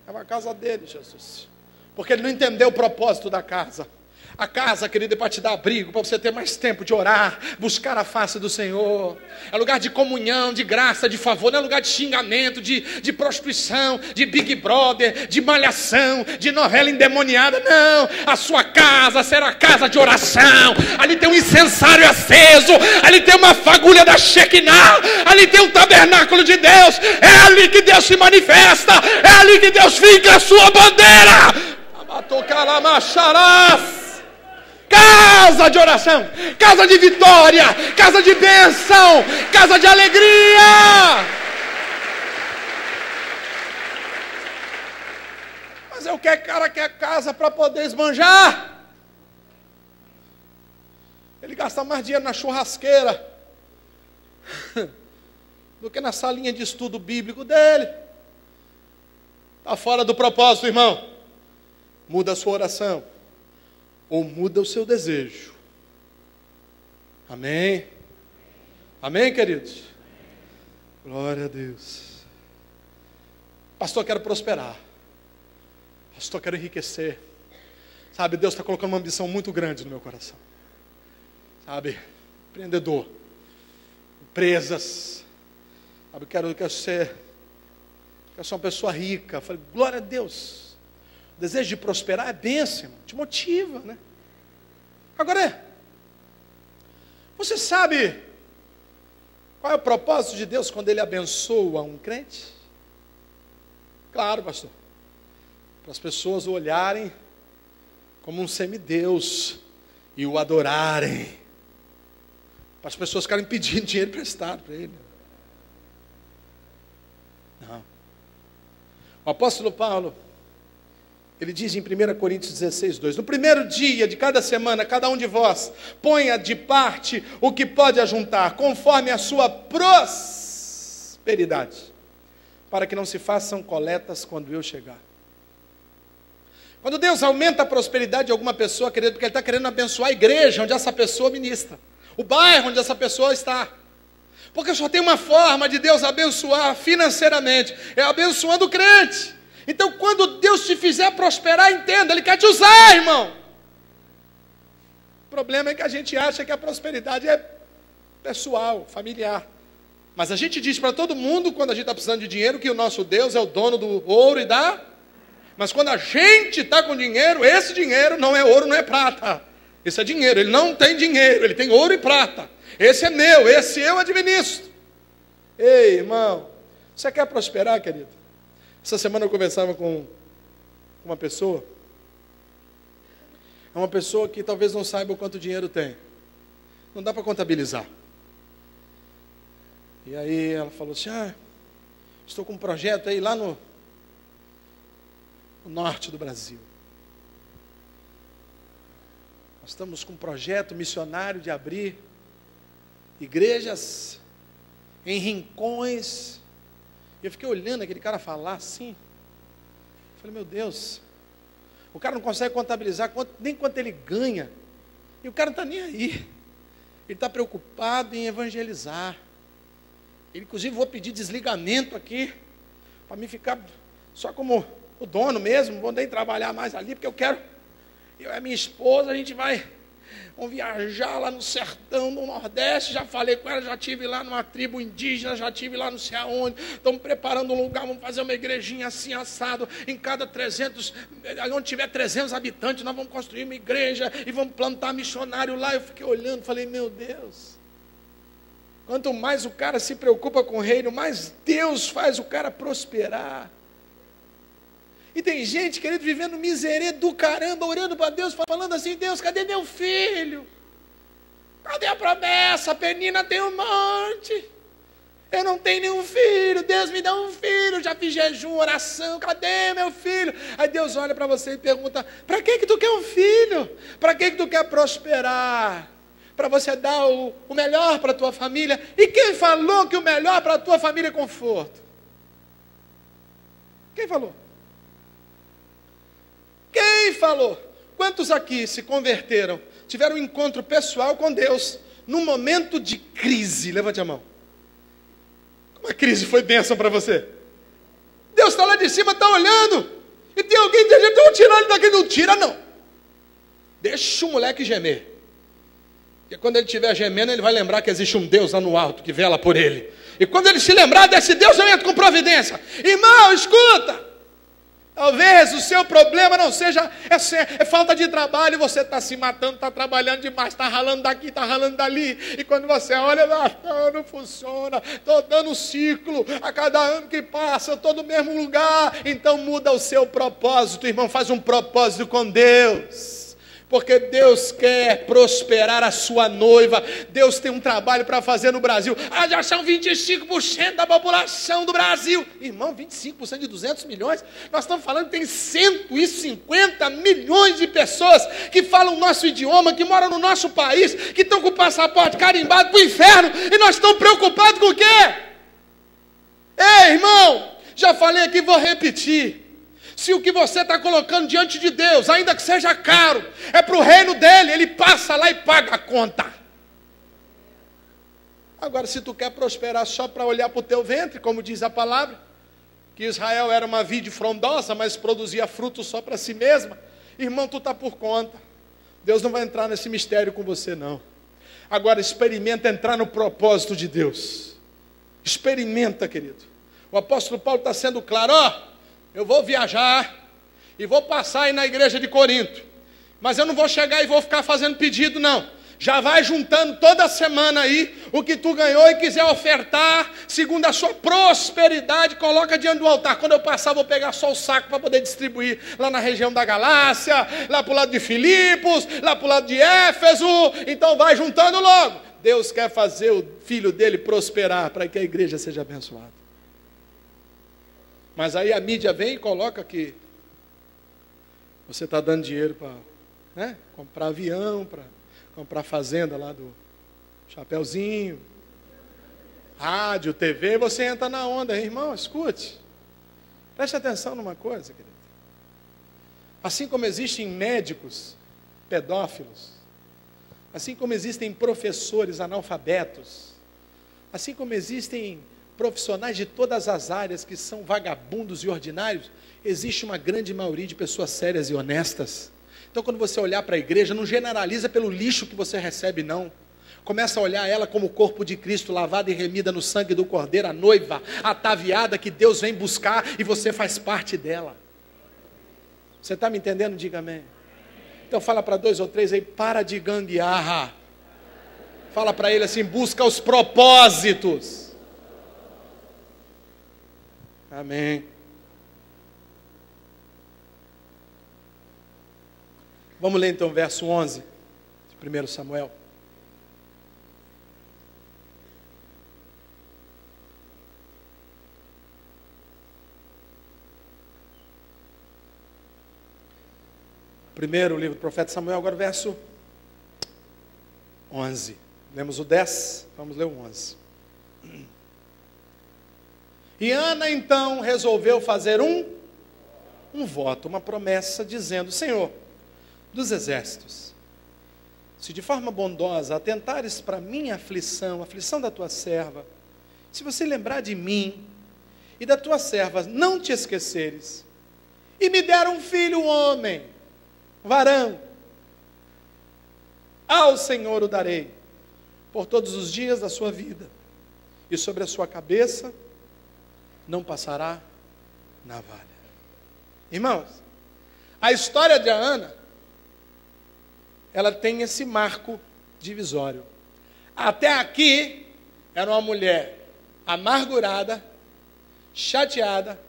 Leva a casa dele, Jesus. Porque ele não entendeu o propósito da casa. A casa, querido, é para te dar abrigo, para você ter mais tempo de orar, buscar a face do Senhor. É lugar de comunhão, de graça, de favor. Não é lugar de xingamento, de prostituição, de Big Brother, de malhação, de novela endemoniada. Não, a sua casa será casa de oração. Ali tem um incensário aceso, ali tem uma fagulha da Shekinah, ali tem um tabernáculo de Deus. É ali que Deus se manifesta, é ali que Deus fica a sua bandeira. Casa de oração, casa de vitória, casa de bênção, casa de alegria. Mas eu quero cara que é casa para poder esbanjar. Ele gasta mais dinheiro na churrasqueira do que na salinha de estudo bíblico dele. Está fora do propósito, irmão. Muda a sua oração. Ou muda o seu desejo. Amém? Amém, queridos? Glória a Deus. Pastor, eu quero prosperar. Pastor, quero enriquecer. Sabe, Deus está colocando uma ambição muito grande no meu coração. Sabe, empreendedor, empresas. Sabe, eu quero ser uma pessoa rica. Eu falei, glória a Deus. O desejo de prosperar é bênção, te motiva, né? Agora, você sabe qual é o propósito de Deus quando Ele abençoa um crente? Claro, pastor. Para as pessoas o olharem como um semideus e o adorarem. Para as pessoas ficarem pedindo dinheiro emprestado para ele. Não. O apóstolo Paulo, ele diz em 1 Coríntios 16, 2: no primeiro dia de cada semana, cada um de vós ponha de parte o que pode ajuntar, conforme a sua prosperidade, para que não se façam coletas quando eu chegar. Quando Deus aumenta a prosperidade de alguma pessoa, querido, porque Ele está querendo abençoar a igreja onde essa pessoa ministra, o bairro onde essa pessoa está. Porque só tem uma forma de Deus abençoar financeiramente, é abençoando o crente. Então, quando Deus te fizer prosperar, entenda, Ele quer te usar, irmão. O problema é que a gente acha que a prosperidade é pessoal, familiar. Mas a gente diz para todo mundo, quando a gente está precisando de dinheiro, que o nosso Deus é o dono do ouro e da... Mas quando a gente está com dinheiro, esse dinheiro não é ouro, não é prata. Esse é dinheiro, ele não tem dinheiro, ele tem ouro e prata. Esse é meu, esse eu administro. Ei, irmão, você quer prosperar, querido? Essa semana eu conversava com uma pessoa. É uma pessoa que talvez não saiba o quanto dinheiro tem. Não dá para contabilizar. E aí ela falou assim, estou com um projeto aí lá no norte do Brasil. Nós estamos com um projeto missionário de abrir igrejas em rincões. E eu fiquei olhando aquele cara falar assim. Falei, meu Deus, o cara não consegue contabilizar nem quanto ele ganha. E o cara não está nem aí. Ele está preocupado em evangelizar. Ele, inclusive, vou pedir desligamento aqui, para mim ficar só como o dono mesmo, vou nem trabalhar mais ali, porque eu quero, eu e a minha esposa, vamos viajar lá no sertão do Nordeste, já falei com ela, já estive lá numa tribo indígena, já estive lá não sei aonde, estamos preparando um lugar, vamos fazer uma igrejinha assim, assado, em cada 300, onde tiver 300 habitantes, nós vamos construir uma igreja, e vamos plantar missionário lá. Eu fiquei olhando, falei, meu Deus, quanto mais o cara se preocupa com o reino, mais Deus faz o cara prosperar. E tem gente, querido, vivendo miséria do caramba, orando para Deus, falando assim, Deus, cadê meu filho? Cadê a promessa? A Penina tem um monte. Eu não tenho nenhum filho, Deus me dá um filho, já fiz jejum, oração, cadê meu filho? Aí Deus olha para você e pergunta, para que tu quer um filho? Para que tu quer prosperar? Para você dar o melhor para a tua família. E quem falou que o melhor para a tua família é conforto? Quem falou? Quem falou? Quantos aqui se converteram, tiveram um encontro pessoal com Deus, num momento de crise? Levante a mão. Como a crise foi bênção para você? Deus está lá de cima, está olhando, e tem alguém dizendo, vamos tirar ele daqui. Não tira não. Deixa o moleque gemer. Porque quando ele estiver gemendo, ele vai lembrar que existe um Deus lá no alto, que vela por ele. E quando ele se lembrar desse Deus, eu entro com providência. Irmão, escuta. Talvez o seu problema não seja é falta de trabalho, você está se matando, está trabalhando demais, está ralando daqui, está ralando dali, e quando você olha, não funciona, estou dando ciclo, a cada ano que passa, eu estou no mesmo lugar. Então muda o seu propósito, irmão, faz um propósito com Deus. Porque Deus quer prosperar a sua noiva. Deus tem um trabalho para fazer no Brasil. Já são 25% da população do Brasil. Irmão, 25% de 200 milhões. Nós estamos falando que tem 150 milhões de pessoas que falam o nosso idioma, que moram no nosso país, que estão com o passaporte carimbado para o inferno. E nós estamos preocupados com o quê? Ei, irmão, já falei aqui, vou repetir. Se o que você está colocando diante de Deus, ainda que seja caro, é para o reino dele, ele passa lá e paga a conta. Agora, se tu quer prosperar só para olhar para o teu ventre, como diz a palavra, que Israel era uma vide frondosa, mas produzia fruto só para si mesma. Irmão, tu está por conta. Deus não vai entrar nesse mistério com você, não. Agora experimenta entrar no propósito de Deus. Experimenta, querido. O apóstolo Paulo está sendo claro, eu vou viajar e vou passar aí na igreja de Corinto. Mas eu não vou chegar e vou ficar fazendo pedido, não. Já vai juntando toda semana aí o que tu ganhou e quiser ofertar, segundo a sua prosperidade, coloca diante do altar. Quando eu passar, vou pegar só o saco para poder distribuir lá na região da Galácia, lá para o lado de Filipos, lá para o lado de Éfeso. Então vai juntando logo. Deus quer fazer o filho dele prosperar para que a igreja seja abençoada. Mas aí a mídia vem e coloca que você está dando dinheiro para comprar avião, para comprar fazenda lá do Chapeuzinho, rádio, TV, você entra na onda, irmão, escute. Preste atenção numa coisa, querido. Assim como existem médicos pedófilos, assim como existem professores analfabetos, assim como existem profissionais de todas as áreas que são vagabundos e ordinários, existe uma grande maioria de pessoas sérias e honestas. Então, quando você olhar para a igreja, não generaliza pelo lixo que você recebe, não. Começa a olhar ela como o corpo de Cristo, lavada e remida no sangue do Cordeiro, a noiva ataviada que Deus vem buscar e você faz parte dela. Você está me entendendo? Diga amém. Então fala para 2 ou 3 aí, para de gambiarra. Fala para ele assim, busca os propósitos. Amém. Vamos ler então o verso 11 de 1 Samuel. Primeiro livro do profeta Samuel, agora o verso 11. Lemos o 10, vamos ler o 11. E Ana então resolveu fazer um voto, uma promessa, dizendo: Senhor dos exércitos, se de forma bondosa atentares para minha aflição, a aflição da tua serva, se você lembrar de mim e da tua serva, não te esqueceres, e me der um filho homem, varão, ao Senhor o darei, por todos os dias da sua vida, e sobre a sua cabeça não passará navalha. Irmãos, a história de Ana, ela tem esse marco divisório. Até aqui, era uma mulher amargurada, chateada,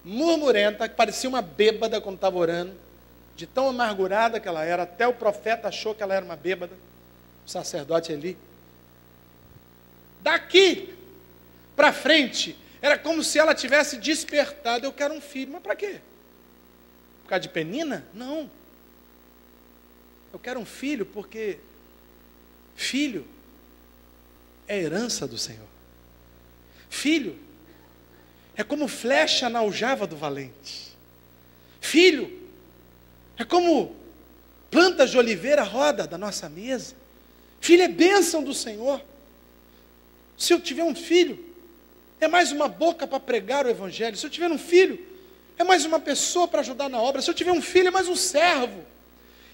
murmurenta, que parecia uma bêbada quando estava orando, de tão amargurada que ela era, até o profeta achou que ela era uma bêbada, o sacerdote Eli. Daqui para frente, era como se ela tivesse despertado: eu quero um filho. Mas para quê? Por causa de Penina? Não. Eu quero um filho porque filho é herança do Senhor. Filho é como flecha na aljava do valente. Filho é como plantas de oliveira roda da nossa mesa. Filho é bênção do Senhor. Se eu tiver um filho, é mais uma boca para pregar o evangelho. Se eu tiver um filho, é mais uma pessoa para ajudar na obra. Se eu tiver um filho, é mais um servo.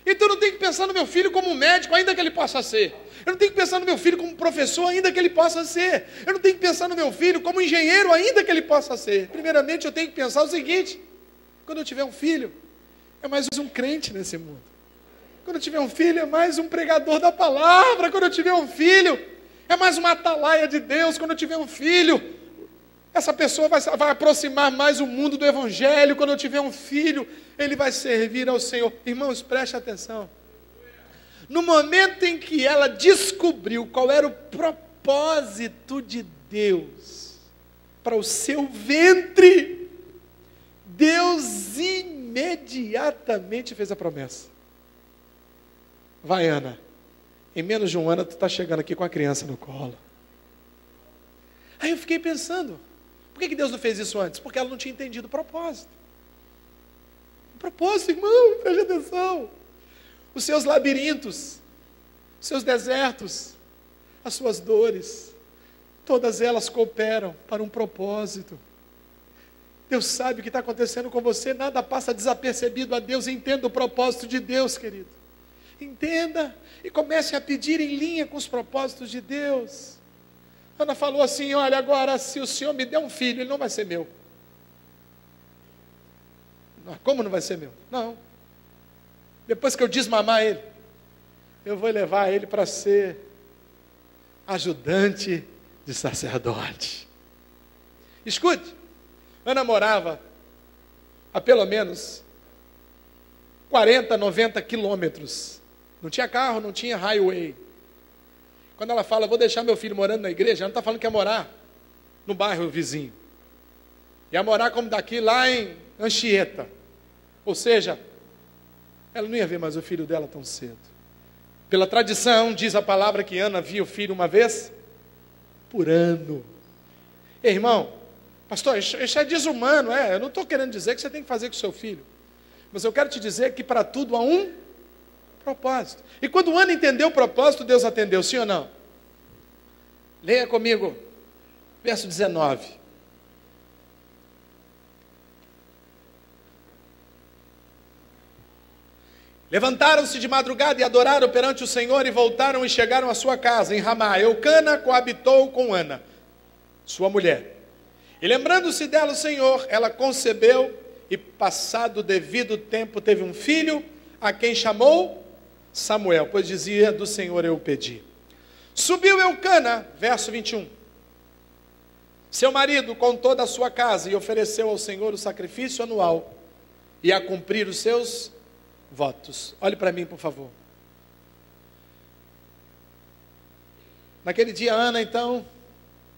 Então eu não tenho que pensar no meu filho como médico, ainda que ele possa ser. Eu não tenho que pensar no meu filho como professor, ainda que ele possa ser. Eu não tenho que pensar no meu filho como engenheiro, ainda que ele possa ser. Primeiramente eu tenho que pensar o seguinte: quando eu tiver um filho, é mais um crente nesse mundo. Quando eu tiver um filho, é mais um pregador da palavra. Quando eu tiver um filho, é mais uma atalaia de Deus. Quando eu tiver um filho, essa pessoa vai aproximar mais o mundo do evangelho. Quando eu tiver um filho, ele vai servir ao Senhor. Irmãos, preste atenção. No momento em que ela descobriu qual era o propósito de Deus para o seu ventre, Deus imediatamente fez a promessa: vai, Ana, em menos de um ano tu está chegando aqui com a criança no colo. Aí eu fiquei pensando, por que Deus não fez isso antes? Porque ela não tinha entendido o propósito. O propósito, irmão, preste atenção. Os seus labirintos, os seus desertos, as suas dores, todas elas cooperam para um propósito. Deus sabe o que está acontecendo com você, nada passa desapercebido a Deus. Entenda o propósito de Deus, querido. Entenda e comece a pedir em linha com os propósitos de Deus. Ana falou assim: olha, agora se o Senhor me der um filho, ele não vai ser meu. Como não vai ser meu? Não. Depois que eu desmamar ele, eu vou levar ele para ser ajudante de sacerdote. Escute, Ana morava a pelo menos 40, 90 quilômetros. Não tinha carro, não tinha highway. Quando ela fala, vou deixar meu filho morando na igreja, ela não está falando que ia morar no bairro vizinho. Ia morar como daqui, lá em Anchieta. Ou seja, ela não ia ver mais o filho dela tão cedo. Pela tradição, diz a palavra que Ana via o filho uma vez por ano. Ei, irmão, pastor, isso é desumano, eu não estou querendo dizer que você tem que fazer com o seu filho. Mas eu quero te dizer que para tudo há um propósito. E quando Ana entendeu o propósito, Deus atendeu, sim ou não? Leia comigo, verso 19. Levantaram-se de madrugada e adoraram perante o Senhor e voltaram e chegaram à sua casa em Ramá. Eucana coabitou com Ana, sua mulher. E lembrando-se dela o Senhor, ela concebeu e passado o devido tempo teve um filho, a quem chamou Samuel, pois dizia, do Senhor eu o pedi. Subiu Eucana, verso 21, seu marido com toda a sua casa, e ofereceu ao Senhor o sacrifício anual, e a cumprir os seus votos. Olhe para mim, por favor. Naquele dia, Ana, então,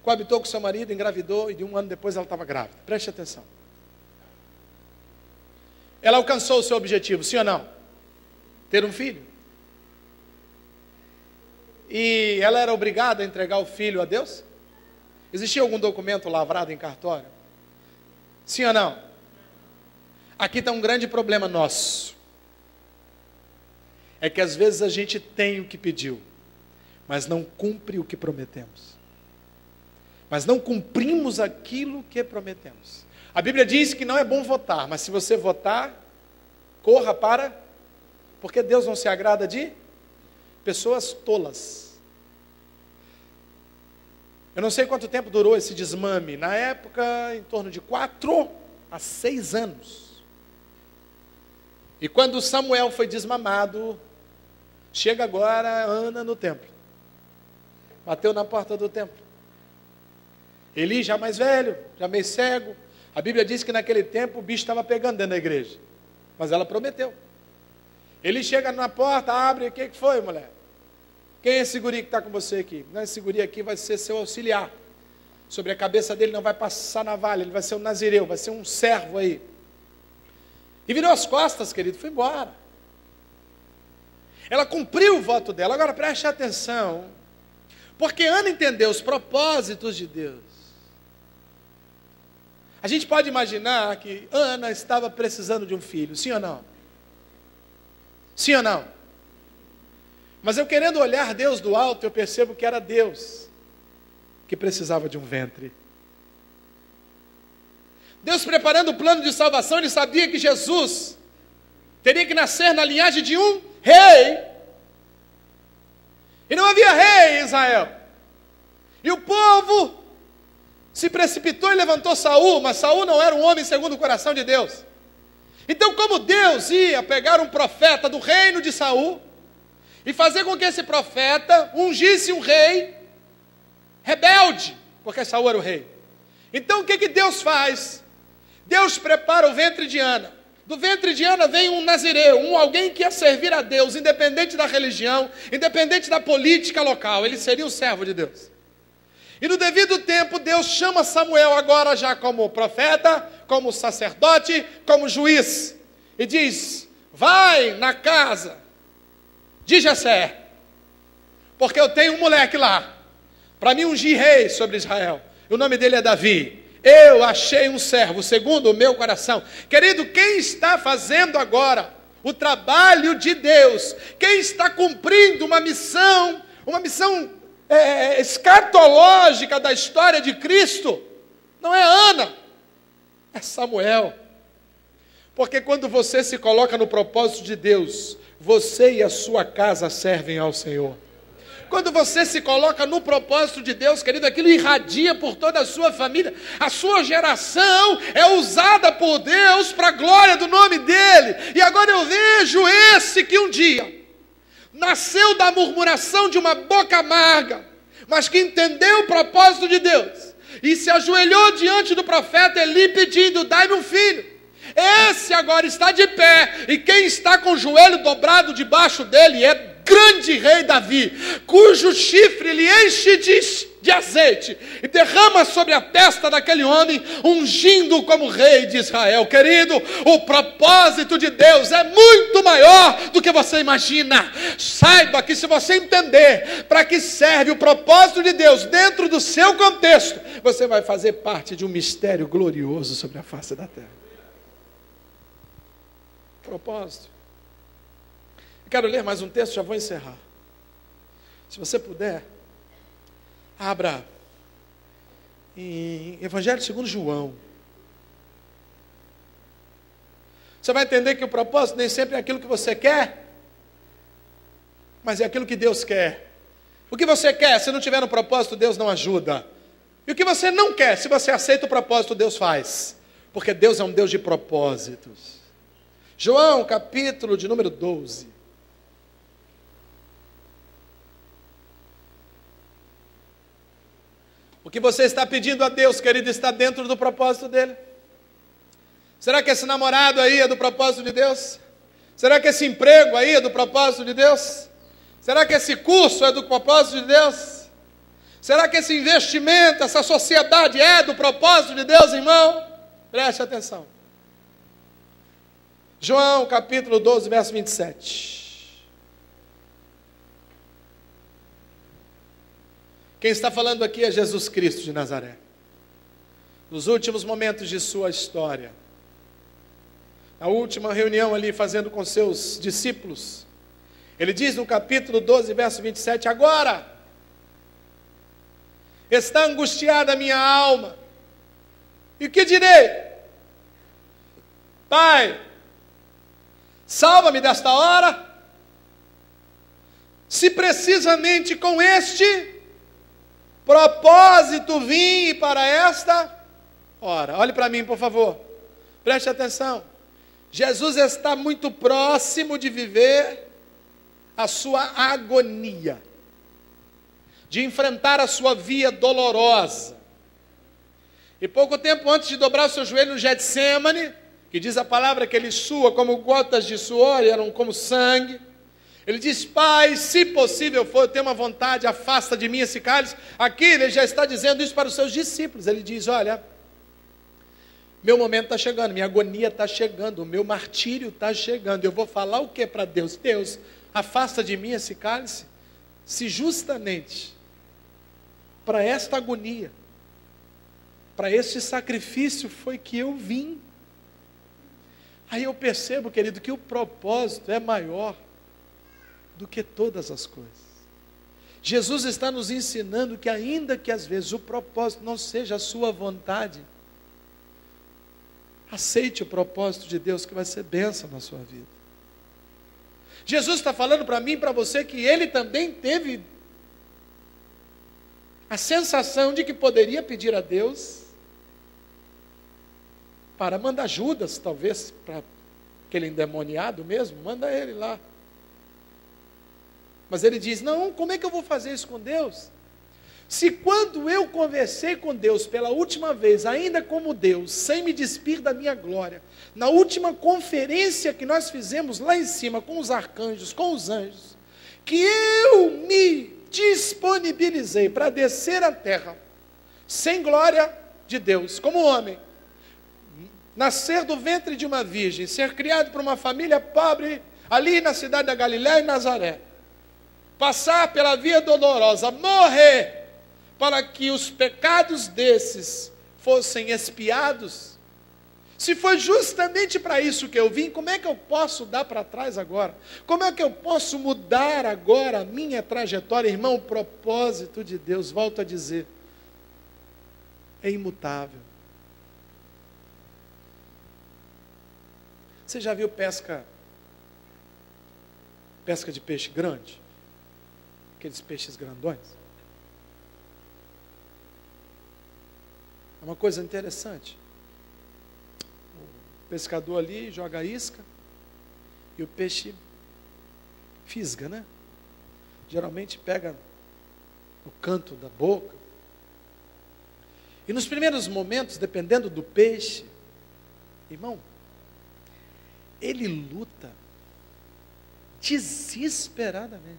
coabitou com seu marido, engravidou, e de um ano depois ela estava grávida. Preste atenção. Ela alcançou o seu objetivo, sim ou não? Ter um filho. E ela era obrigada a entregar o filho a Deus? Existia algum documento lavrado em cartório? Sim ou não? Aqui está um grande problema nosso. É que às vezes a gente tem o que pediu, mas não cumpre o que prometemos. Mas não cumprimos aquilo que prometemos. A Bíblia diz que não é bom votar, mas se você votar, corra para... Porque Deus não se agrada de pessoas tolas. Eu não sei quanto tempo durou esse desmame. Na época, em torno de 4 a 6 anos. E quando Samuel foi desmamado, chega agora Ana no templo. Bateu na porta do templo. Eli já mais velho, já meio cego. A Bíblia diz que naquele tempo o bicho estava pegando dentro da igreja. Mas ela prometeu. Ele chega na porta, abre, o que foi, mulher? Quem é esse guri que está com você aqui? Não, esse guri aqui vai ser seu auxiliar. Sobre a cabeça dele não vai passar navalha, ele vai ser um nazireu, vai ser um servo aí. E virou as costas, querido, foi embora. Ela cumpriu o voto dela. Agora preste atenção, porque Ana entendeu os propósitos de Deus. A gente pode imaginar que Ana estava precisando de um filho, sim ou não? Sim ou não? Mas eu querendo olhar Deus do alto, eu percebo que era Deus que precisava de um ventre. Deus preparando o plano de salvação, ele sabia que Jesus teria que nascer na linhagem de um rei. E não havia rei em Israel. E o povo se precipitou e levantou Saul, mas Saul não era um homem segundo o coração de Deus. Então, como Deus ia pegar um profeta do reino de Saul e fazer com que esse profeta ungisse um rei rebelde, porque Saul era o rei. Então, o que Deus faz? Deus prepara o ventre de Ana. Do ventre de Ana vem um nazireu, alguém que ia servir a Deus, independente da religião, independente da política local. Ele seria o servo de Deus. E no devido tempo, Deus chama Samuel agora já como profeta, como sacerdote, como juiz. E diz, vai na casa de Jessé, porque eu tenho um moleque lá, para me ungir rei sobre Israel. O nome dele é Davi. Eu achei um servo, segundo o meu coração. Querido, quem está fazendo agora o trabalho de Deus, quem está cumprindo uma missão escatológica da história de Cristo, não é Ana, É Samuel. Porque quando você se coloca no propósito de Deus, você e a sua casa servem ao Senhor. Quando você se coloca no propósito de Deus, querido, aquilo irradia por toda a sua família. A sua geração é usada por Deus para a glória do nome dEle. E agora eu vejo esse que um dia nasceu da murmuração de uma boca amarga, mas que entendeu o propósito de Deus e se ajoelhou diante do profeta Eli pedindo: dai-me um filho. Esse agora está de pé, e quem está com o joelho dobrado debaixo dele é grande rei Davi, cujo chifre lhe enche de azeite e derrama sobre a testa daquele homem, ungindo como rei de Israel. Querido, o propósito de Deus é muito maior do que você imagina. Saiba que se você entender para que serve o propósito de Deus dentro do seu contexto, você vai fazer parte de um mistério glorioso sobre a face da terra. Propósito. Quero ler mais um texto, já vou encerrar. Se você puder, abra em Evangelho segundo João. Você vai entender que o propósito nem sempre é aquilo que você quer, mas é aquilo que Deus quer. O que você quer, se não tiver no propósito, Deus não ajuda. E o que você não quer, se você aceita o propósito, Deus faz. Porque Deus é um Deus de propósitos. João, capítulo de número 12. O que você está pedindo a Deus, querido, está dentro do propósito dele? Será que esse namorado aí é do propósito de Deus? Será que esse emprego aí é do propósito de Deus? Será que esse curso é do propósito de Deus? Será que esse investimento, essa sociedade é do propósito de Deus, irmão? Preste atenção. João, capítulo 12, verso 27. Quem está falando aqui é Jesus Cristo de Nazaré. Nos últimos momentos de sua história, na última reunião ali fazendo com seus discípulos, ele diz no capítulo 12, verso 27, agora está angustiada a minha alma, e o que direi? Pai, salva-me desta hora, se precisamente com este propósito vim para esta hora. Olhe para mim, por favor. Preste atenção. Jesus está muito próximo de viver a sua agonia, de enfrentar a sua via dolorosa. E pouco tempo antes de dobrar o seu joelho no Getsêmani, que diz a palavra que ele sua como gotas de suor, e eram como sangue, ele diz: Pai, se possível for, eu tenho uma vontade, afasta de mim esse cálice. Aqui ele já está dizendo isso para os seus discípulos. Ele diz: olha, meu momento está chegando, minha agonia está chegando, o meu martírio está chegando. Eu vou falar o que para Deus? Deus, afasta de mim esse cálice, se justamente para esta agonia, para este sacrifício foi que eu vim. Aí eu percebo, querido, que o propósito é maior do que todas as coisas. Jesus está nos ensinando que ainda que às vezes o propósito não seja a sua vontade, aceite o propósito de Deus que vai ser bênção na sua vida. Jesus está falando para mim e para você que ele também teve a sensação de que poderia pedir a Deus para mandar Judas, talvez para aquele endemoniado mesmo, manda ele lá. Mas ele diz: não, como é que eu vou fazer isso com Deus? Se quando eu conversei com Deus pela última vez, ainda como Deus, sem me despir da minha glória, na última conferência que nós fizemos lá em cima, com os arcanjos, com os anjos, que eu me disponibilizei para descer à terra, sem glória de Deus, como homem, nascer do ventre de uma virgem, ser criado por uma família pobre, ali na cidade da Galiléia e Nazaré, passar pela via dolorosa, morrer, para que os pecados desses fossem expiados, se foi justamente para isso que eu vim, como é que eu posso dar para trás agora? Como é que eu posso mudar agora a minha trajetória? Irmão, o propósito de Deus, volto a dizer, é imutável. Você já viu pesca de peixe grande? Aqueles peixes grandões? É uma coisa interessante. O pescador ali joga a isca e o peixe fisga, né? Geralmente pega no canto da boca. E nos primeiros momentos, dependendo do peixe, irmão, ele luta desesperadamente.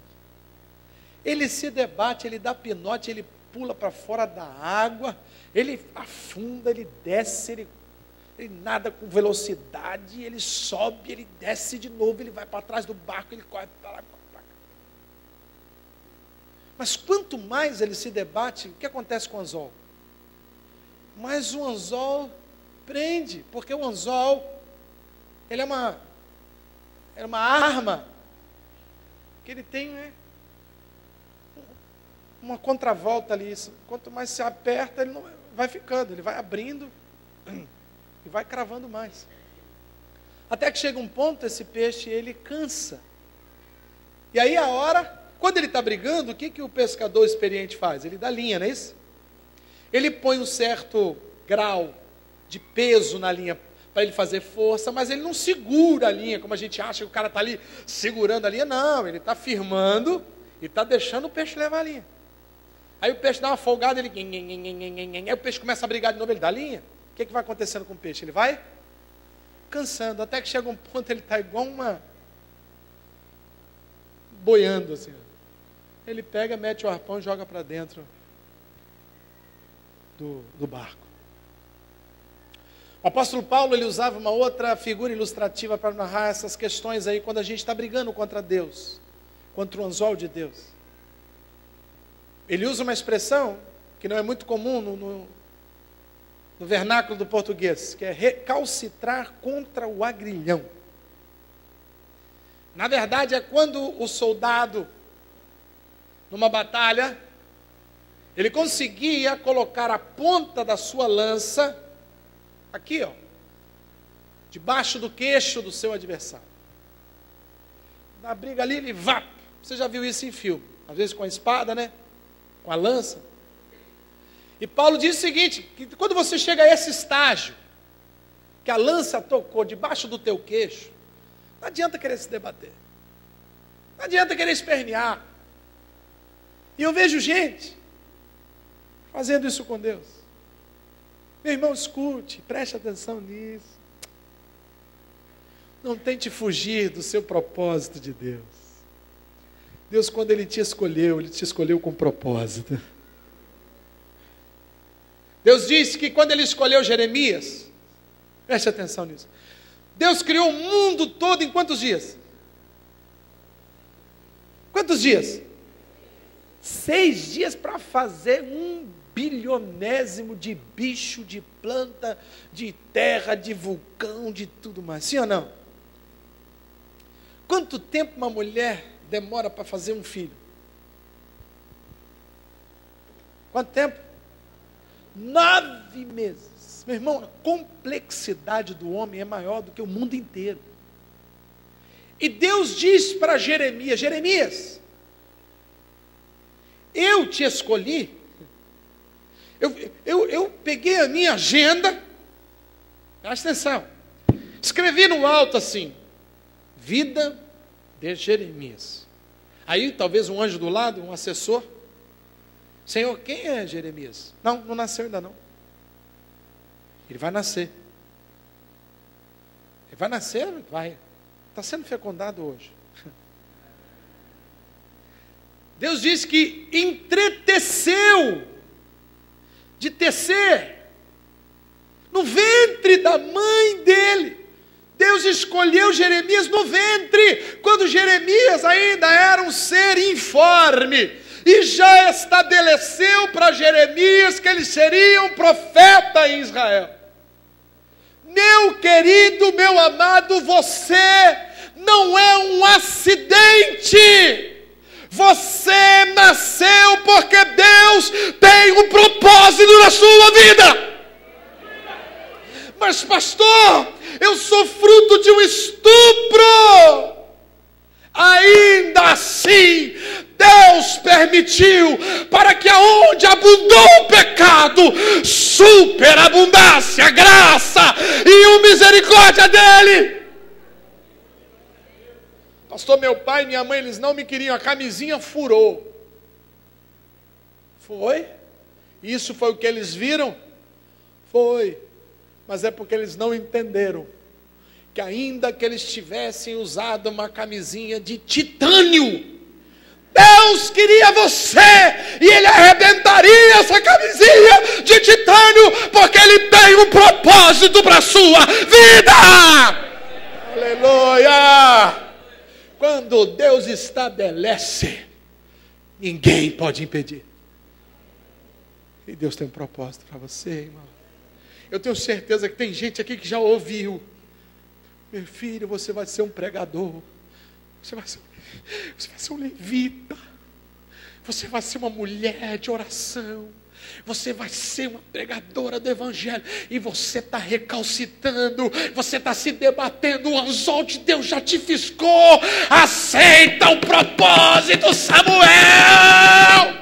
Ele se debate, ele dá pinote, ele pula para fora da água, ele afunda, ele desce, ele nada com velocidade, ele sobe, ele desce de novo, ele vai para trás do barco, ele corre para lá, para cá. Mas quanto mais ele se debate, o que acontece com o anzol? Mais o anzol prende, porque o anzol, ele é uma arma que ele tem, né, uma contravolta ali. Quanto mais se aperta, ele não vai ficando, ele vai abrindo e vai cravando mais. Até que chega um ponto, esse peixe, ele cansa. E aí quando ele está brigando, o que o pescador experiente faz? Ele dá linha, não é isso? Ele põe um certo grau de peso na linha para ele fazer força, mas ele não segura a linha, como a gente acha que o cara está ali segurando a linha. Não, ele está firmando e está deixando o peixe levar a linha. Aí o peixe dá uma folgada, ele... Aí o peixe começa a brigar de novo, ele dá a linha. O que vai acontecendo com o peixe? Ele vai cansando, até que chega um ponto, ele está igual boiando assim. Ele pega, mete o arpão e joga para dentro do barco. O apóstolo Paulo, ele usava uma outra figura ilustrativa para narrar essas questões aí, quando a gente está brigando contra Deus, contra o anzol de Deus. Ele usa uma expressão que não é muito comum no vernáculo do português, que é recalcitrar contra o agrilhão. Na verdade, é quando o soldado, numa batalha, ele conseguia colocar a ponta da sua lança aqui, ó, debaixo do queixo do seu adversário. Na briga ali, ele vá. Você já viu isso em filme? Às vezes com a espada, né? Com a lança. E Paulo diz o seguinte, que quando você chega a esse estágio, que a lança tocou debaixo do teu queixo, não adianta querer se debater. Não adianta querer espernear. E eu vejo gente fazendo isso com Deus. Meu irmão, escute, preste atenção nisso. Não tente fugir do seu propósito de Deus. Deus, quando Ele te escolheu com propósito. Deus disse que quando Ele escolheu Jeremias, preste atenção nisso, Deus criou o mundo todo em quantos dias? Quantos dias? 6 dias para fazer 1 bilionésimo de bicho, de planta, de terra, de vulcão, de tudo mais. Sim ou não? Quanto tempo uma mulher demora para fazer um filho? Quanto tempo? 9 meses. Meu irmão, a complexidade do homem é maior do que o mundo inteiro. E Deus diz para Jeremias, Jeremias, eu te escolhi. Eu peguei a minha agenda, presta atenção, escrevi no alto assim, vida de Jeremias. Aí talvez um anjo do lado, um assessor, Senhor, quem é Jeremias? Não nasceu ainda não. Ele vai nascer. Ele vai nascer? Vai. Está sendo fecundado hoje. Deus diz que entreteceu de tecer no ventre da mãe dele. Deus escolheu Jeremias no ventre, quando Jeremias ainda era um ser informe, e já estabeleceu para Jeremias que ele seria um profeta em Israel. Meu querido, meu amado, você não é um acidente. Você nasceu porque Deus tem um propósito na sua vida. Mas pastor, eu sou fruto de um permitiu para que aonde abundou o pecado, superabundasse a graça e a misericórdia dele. Pastor, meu pai e minha mãe, eles não me queriam, a camisinha furou. Foi? Isso foi o que eles viram? Foi. Mas é porque eles não entenderam que ainda que eles tivessem usado uma camisinha de titânio, Deus queria você e Ele arrebentaria essa camisinha de titânio, porque Ele tem um propósito para a sua vida. Aleluia! Quando Deus estabelece, ninguém pode impedir. E Deus tem um propósito para você, irmão. Eu tenho certeza que tem gente aqui que já ouviu: meu filho, você vai ser um pregador, você vai ser um levita, você vai ser uma mulher de oração, você vai ser uma pregadora do evangelho, e você está recalcitando, você está se debatendo, o anzol de Deus já te fiscou. Aceita o propósito, Samuel.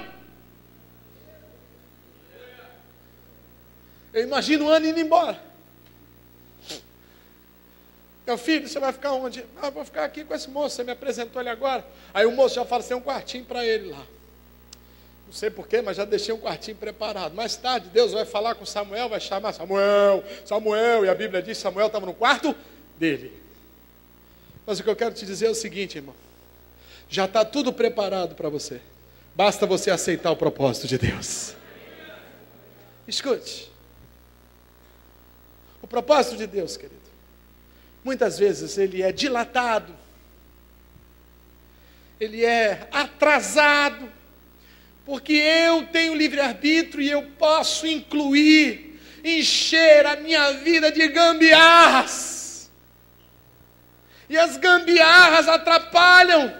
Eu imagino o Ana indo embora. Meu filho, você vai ficar onde? Ah, vou ficar aqui com esse moço, você me apresentou ele agora. Aí o moço já fala, tem um quartinho para ele lá. Não sei porquê, mas já deixei um quartinho preparado. Mais tarde, Deus vai falar com Samuel, vai chamar Samuel, Samuel, e a Bíblia diz que Samuel estava no quarto dele. Mas o que eu quero te dizer é o seguinte, irmão. Já está tudo preparado para você. Basta você aceitar o propósito de Deus. Escute. O propósito de Deus, querido, muitas vezes ele é dilatado, ele é atrasado, porque eu tenho livre-arbítrio e eu posso incluir, encher a minha vida de gambiarras. E as gambiarras atrapalham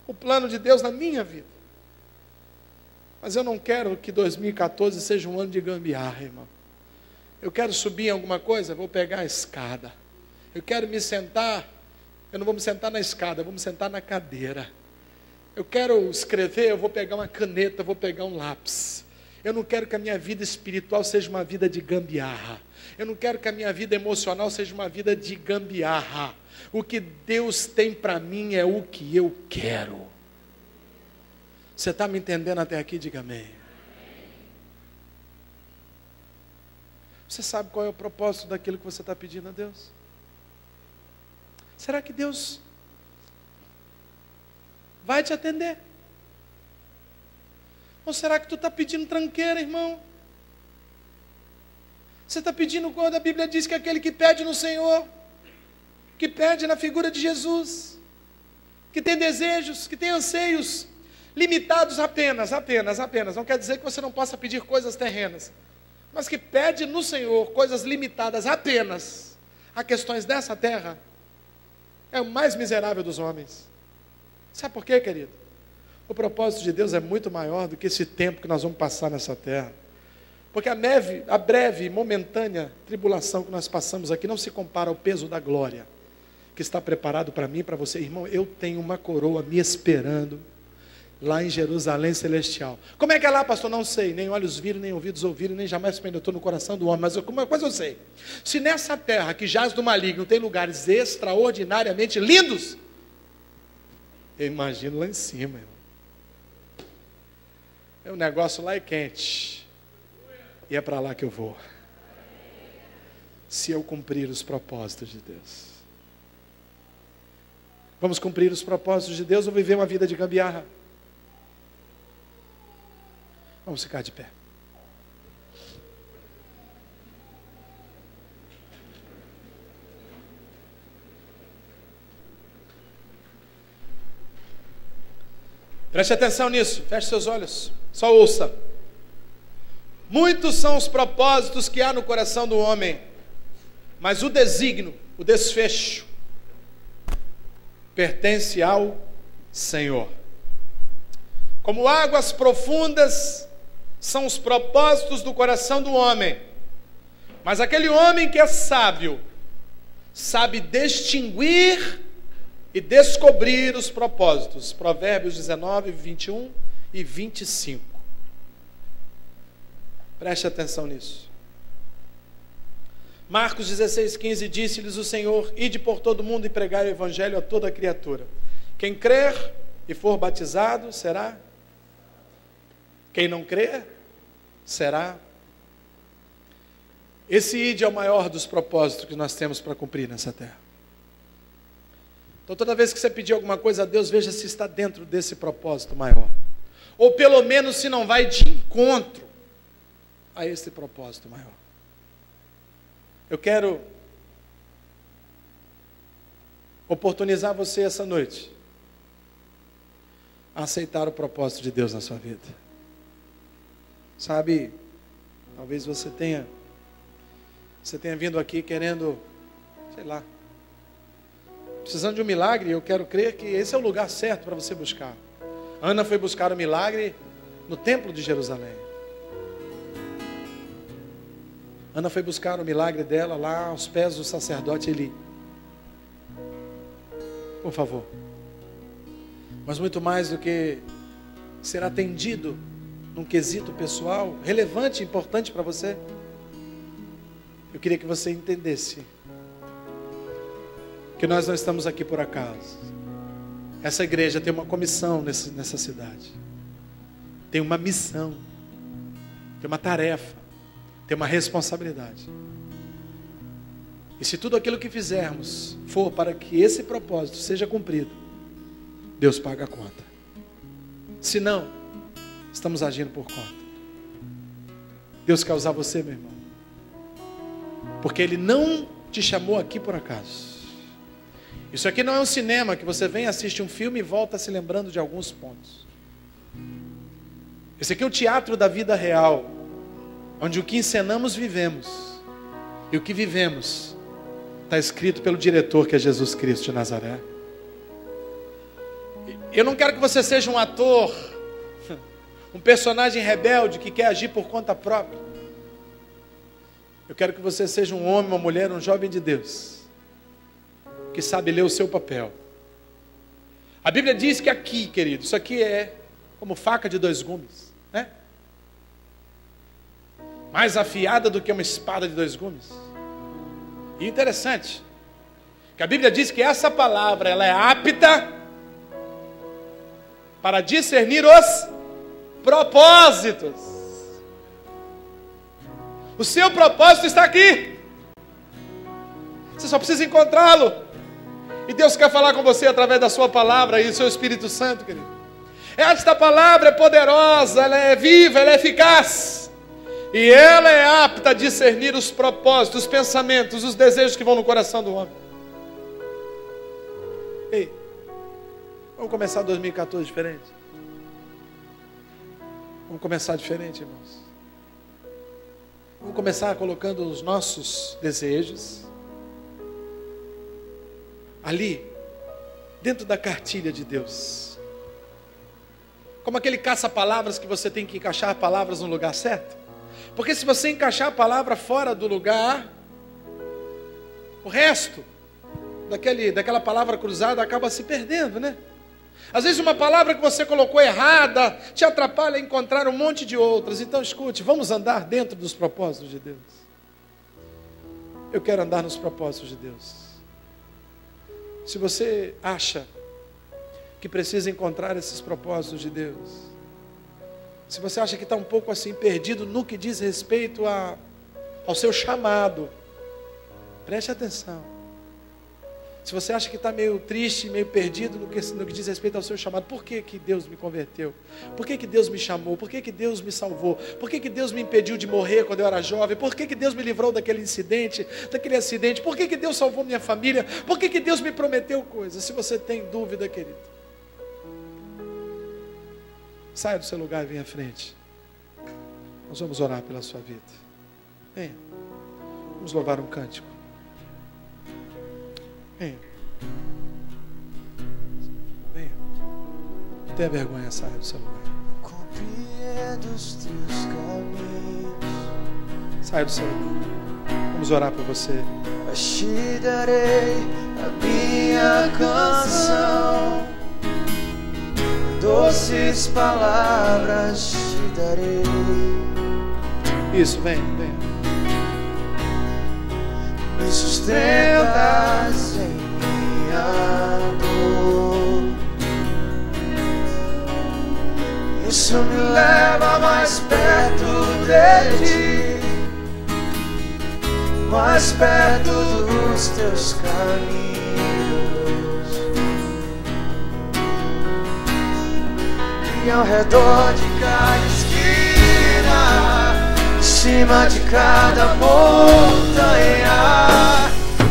o plano de Deus na minha vida. Mas eu não quero que 2014 seja um ano de gambiarra, irmão. Eu quero subir em alguma coisa, vou pegar a escada. Eu quero me sentar, eu não vou me sentar na escada, eu vou me sentar na cadeira. Eu quero escrever, eu vou pegar uma caneta, eu vou pegar um lápis. Eu não quero que a minha vida espiritual seja uma vida de gambiarra. Eu não quero que a minha vida emocional seja uma vida de gambiarra. O que Deus tem para mim é o que eu quero. Você está me entendendo até aqui? Diga amém. Você sabe qual é o propósito daquilo que você está pedindo a Deus? Será que Deus vai te atender? Ou será que tu está pedindo tranqueira, irmão? Você está pedindo quando a Bíblia diz que aquele que pede no Senhor, que pede na figura de Jesus, que tem desejos, que tem anseios limitados apenas. Não quer dizer que você não possa pedir coisas terrenas, mas que pede no Senhor coisas limitadas apenas a questões dessa terra, é o mais miserável dos homens. Sabe por quê, querido? O propósito de Deus é muito maior do que esse tempo que nós vamos passar nessa terra. Porque a breve e momentânea tribulação que nós passamos aqui não se compara ao peso da glória que está preparado para mim e para você. Irmão, eu tenho uma coroa me esperando lá em Jerusalém celestial. Como é que é lá, pastor? Não sei, nem olhos viram, nem ouvidos ouviram, nem jamais penetrou no coração do homem, mas uma coisa eu sei: se nessa terra que jaz do maligno tem lugares extraordinariamente lindos, eu imagino lá em cima, irmão. O negócio lá é quente, e é para lá que eu vou, se eu cumprir os propósitos de Deus. Vamos cumprir os propósitos de Deus ou viver uma vida de gambiarra? Vamos ficar de pé. Preste atenção nisso, feche seus olhos, só ouça. Muitos são os propósitos que há no coração do homem, mas o desígnio, o desfecho, pertence ao Senhor. Como águas profundas são os propósitos do coração do homem, mas aquele homem que é sábio, sabe distinguir e descobrir os propósitos. Provérbios 19, 21 e 25. Preste atenção nisso. Marcos 16:15, disse-lhes o Senhor: ide por todo o mundo e pregai o evangelho a toda criatura. Quem crer e for batizado será. Quem não crer será. Esse ide é o maior dos propósitos que nós temos para cumprir nessa terra. Então toda vez que você pedir alguma coisa a Deus, veja se está dentro desse propósito maior. Ou pelo menos se não vai de encontro a esse propósito maior. Eu quero oportunizar você essa noite a aceitar o propósito de Deus na sua vida. Sabe, talvez você tenha vindo aqui querendo, sei lá, precisando de um milagre. Eu quero crer que esse é o lugar certo para você buscar. Ana foi buscar o milagre no templo de Jerusalém. Ana foi buscar o milagre dela lá aos pés do sacerdote Eli. Por favor. Mas muito mais do que ser atendido num quesito pessoal, relevante, importante para você, eu queria que você entendesse que nós não estamos aqui por acaso. Essa igreja tem uma comissão nessa cidade. Tem uma missão. Tem uma tarefa. Tem uma responsabilidade. E se tudo aquilo que fizermos for para que esse propósito seja cumprido, Deus paga a conta. Se não, estamos agindo por conta. Deus quer usar você, meu irmão, porque Ele não te chamou aqui por acaso. Isso aqui não é um cinema que você vem, assiste um filme e volta se lembrando de alguns pontos. Esse aqui é o teatro da vida real, onde o que encenamos vivemos, e o que vivemos está escrito pelo diretor, que é Jesus Cristo de Nazaré. Eu não quero que você seja um ator, um personagem rebelde que quer agir por conta própria. Eu quero que você seja um homem, uma mulher, um jovem de Deus, que sabe ler o seu papel. A Bíblia diz que aqui, querido, isso aqui é como faca de dois gumes, né? Mais afiada do que uma espada de dois gumes. E interessante, que a Bíblia diz que essa palavra, ela é apta para discernir os propósitos. O seu propósito está aqui. Você só precisa encontrá-lo. E Deus quer falar com você através da sua palavra e do seu Espírito Santo, querido. Esta palavra é poderosa, ela é viva, ela é eficaz. E ela é apta a discernir os propósitos, os pensamentos, os desejos que vão no coração do homem. Ei, vamos começar 2014 diferente? Vamos começar diferente, irmãos. Vamos começar colocando os nossos desejos ali, dentro da cartilha de Deus. Como aquele caça-palavras que você tem que encaixar palavras no lugar certo. Porque se você encaixar a palavra fora do lugar, o resto daquela palavra cruzada acaba se perdendo, né? Às vezes uma palavra que você colocou errada te atrapalha a encontrar um monte de outras. Então escute, vamos andar dentro dos propósitos de Deus. Eu quero andar nos propósitos de Deus. Se você acha que precisa encontrar esses propósitos de Deus, se você acha que está um pouco assim perdido no que diz respeito ao seu chamado, preste atenção. Se você acha que está meio triste, meio perdido no que diz respeito ao seu chamado, por que que Deus me converteu? Por que que Deus me chamou? Por que que Deus me salvou? Por que que Deus me impediu de morrer quando eu era jovem? Por que que Deus me livrou daquele incidente, daquele acidente? Por que que Deus salvou minha família? Por que que Deus me prometeu coisas? Se você tem dúvida, querido, saia do seu lugar e venha à frente. Nós vamos orar pela sua vida. Venha. Vamos louvar um cântico. Venha. Venha. Não tenha vergonha, saia do seu lugar. Compreendo os teus caminhos. Saia do seu lugar. Vamos orar por você. Mas te darei a minha canção. doces palavras te darei. Isso, vem, vem. Me sustentas em minha dor. Isso me leva mais perto de ti, mais perto dos teus caminhos. E ao redor de cada esquina, em cima de cada montanha,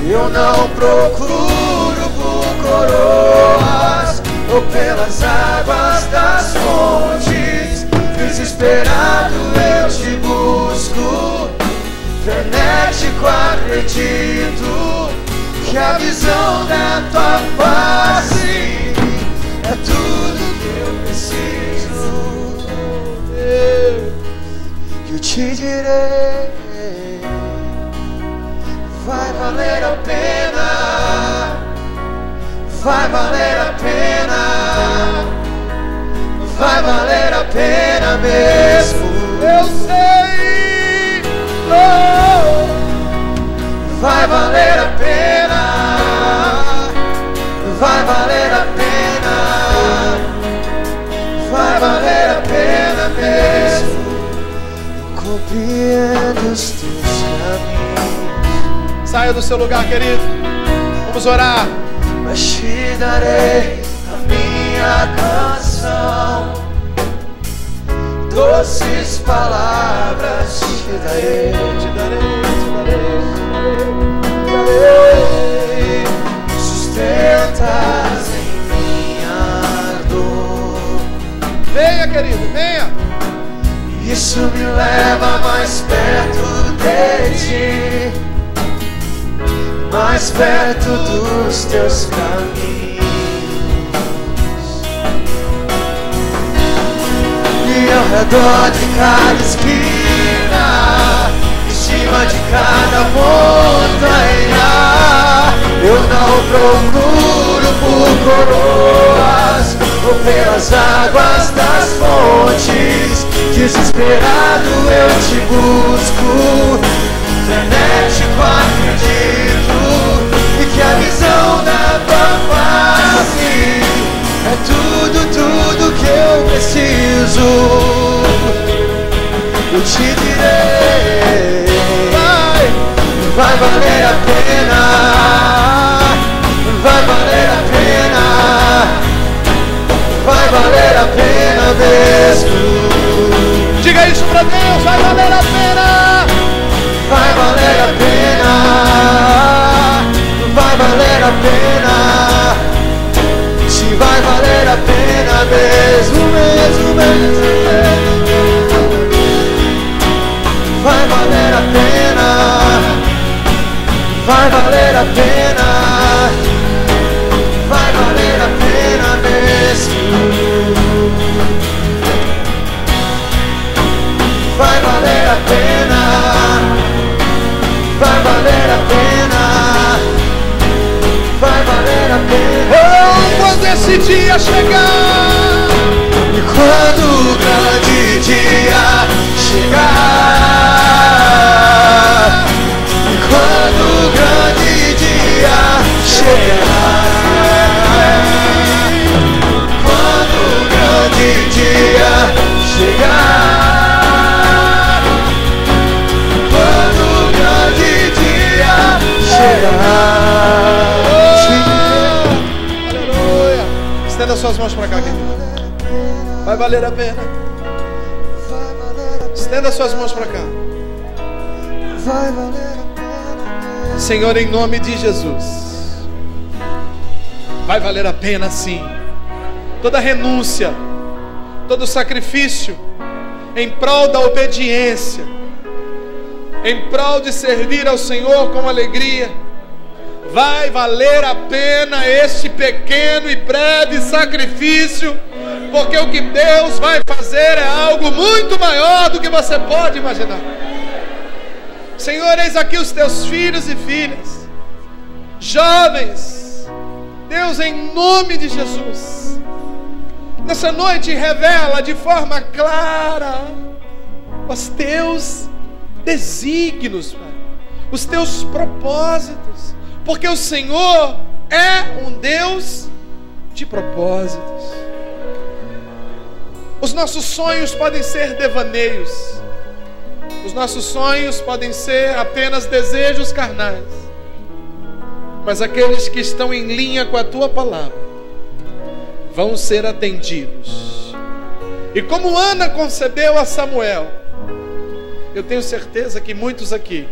eu não procuro por coroas ou pelas águas das fontes. Desesperado eu te busco, frenético acredito que a visão da tua face é tudo que eu preciso. Eu te direi, vai valer a pena, vai valer a pena, vai valer a pena mesmo. Eu sei, oh, vai valer a pena, vai valer a pena, vai valer a pena mesmo. Compreendo os teus caminhos. Saia do seu lugar, querido. Vamos orar. Mas te darei a minha canção, doces palavras te darei, te darei, te darei, te darei. Sustentas em minha dor. Venha, querido, venha. Isso me leva mais perto de ti, mais perto dos teus caminhos. E ao redor de cada esquina, em cima de cada montanha, eu não procuro por coroas ou pelas águas das fontes. Desesperado eu te busco, frenético acredito, e que a visão da tua face é tudo, tudo que eu preciso. Eu te direi, vai valer a pena, vai valer a pena, vai valer a pena mesmo. Diga isso pra Deus, vai valer a pena. Vai valer a pena, vai valer a pena. Se vai valer a pena mesmo, mesmo, mesmo. Vai valer a pena, vai valer a pena, vai valer a pena mesmo. Vai valer a pena, vai valer a pena, vai valer a pena. Oh, quando esse dia chegar, e quando o grande dia chegar, e quando o grande dia chegar, quando o grande dia chegar, aleluia. Estenda suas mãos para cá, querido. Vai valer a pena. Estenda suas mãos para cá. Vai valer a pena. Senhor, em nome de Jesus, vai valer a pena sim. Toda renúncia, todo sacrifício em prol da obediência, em prol de servir ao Senhor com alegria. Vai valer a pena este pequeno e breve sacrifício, porque o que Deus vai fazer é algo muito maior do que você pode imaginar. Senhor, eis aqui os teus filhos e filhas, jovens. Deus, em nome de Jesus, Nessa noite revela de forma clara os teus desígnios, Pai, os teus propósitos, porque o Senhor é um Deus de propósitos. Os nossos sonhos podem ser devaneios, os nossos sonhos podem ser apenas desejos carnais, mas aqueles que estão em linha com a Tua palavra vão ser atendidos. E como Ana concebeu a Samuel, eu tenho certeza que muitos aqui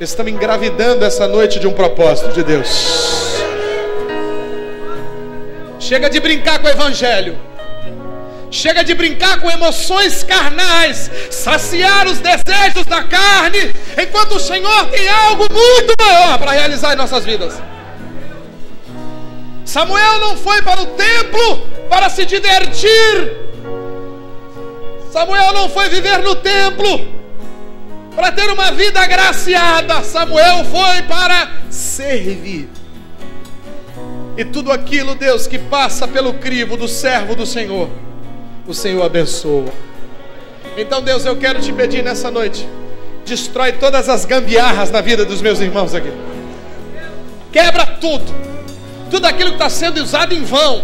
estão engravidando essa noite de um propósito de Deus. Chega de brincar com o evangelho. Chega de brincar com emoções carnais, saciar os desejos da carne, enquanto o Senhor tem algo muito maior para realizar em nossas vidas. Samuel não foi para o templo para se divertir. Samuel não foi viver no templo para ter uma vida agraciada. Samuel foi para servir. E tudo aquilo, Deus, que passa pelo crivo do servo do Senhor, o Senhor abençoa. Então, Deus, eu quero te pedir nessa noite, destrói todas as gambiarras na vida dos meus irmãos aqui. Quebra tudo aquilo que está sendo usado em vão,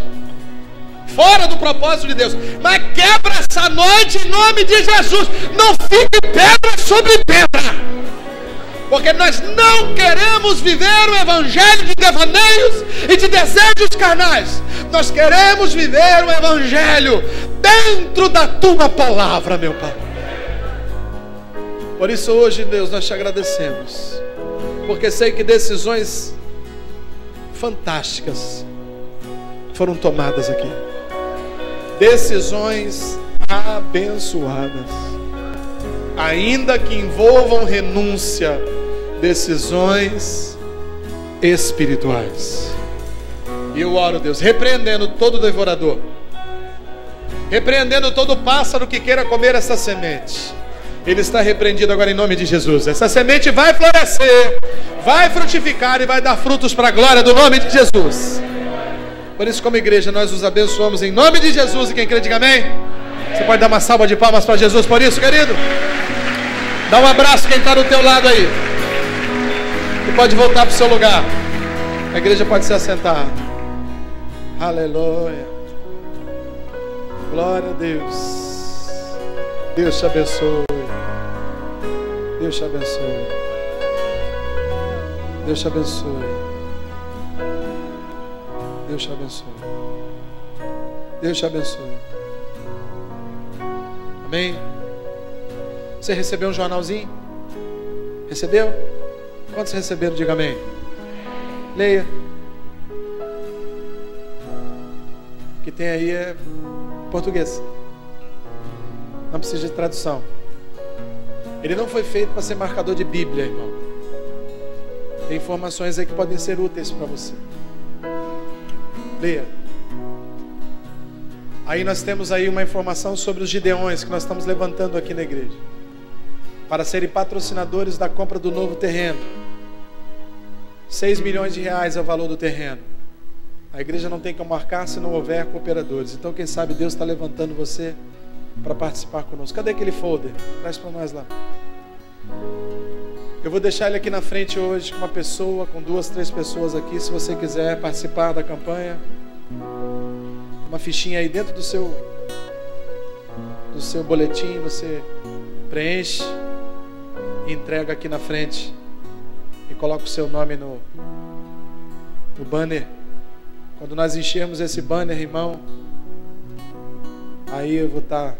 fora do propósito de Deus. Mas quebra essa noite em nome de Jesus. Não fique pedra sobre pedra, porque nós não queremos viver o evangelho de devaneios e de desejos carnais. Nós queremos viver o evangelho dentro da Tua palavra, meu Pai. Por isso hoje, Deus, nós te agradecemos, porque sei que decisões fantásticas foram tomadas aqui. Decisões abençoadas, ainda que envolvam renúncia, decisões espirituais. E eu oro, Deus, repreendendo todo devorador, repreendendo todo pássaro que queira comer essa semente. Ele está repreendido agora em nome de Jesus. Essa semente vai florescer, vai frutificar e vai dar frutos para a glória do nome de Jesus. Por isso, como igreja, nós os abençoamos em nome de Jesus. E quem crê, diga amém. Você pode dar uma salva de palmas para Jesus por isso, querido? Dá um abraço quem está do teu lado aí. E pode voltar para o seu lugar. A igreja pode se assentar. Aleluia. Glória a Deus. Deus te abençoe. Deus te abençoe. Deus te abençoe. Deus te abençoe. Deus te abençoe. Amém? Você recebeu um jornalzinho? Recebeu? Quantos receberam? Diga amém. Leia. O que tem aí é português. Não precisa de tradução. Ele não foi feito para ser marcador de Bíblia, irmão. Tem informações aí que podem ser úteis para você. Leia. Aí nós temos aí uma informação sobre os gideões que nós estamos levantando aqui na igreja, para serem patrocinadores da compra do novo terreno. 6 milhões de reais é o valor do terreno. A igreja não tem como marcar se não houver cooperadores. Então quem sabe Deus está levantando você para participar conosco. Cadê aquele folder? Traz para nós lá. Eu vou deixar ele aqui na frente hoje com uma pessoa, com 2, 3 pessoas aqui. Se você quiser participar da campanha, uma fichinha aí dentro do seu boletim, você preenche e entrega aqui na frente e coloca o seu nome no banner. Quando nós enchermos esse banner, irmão, aí eu vou estar...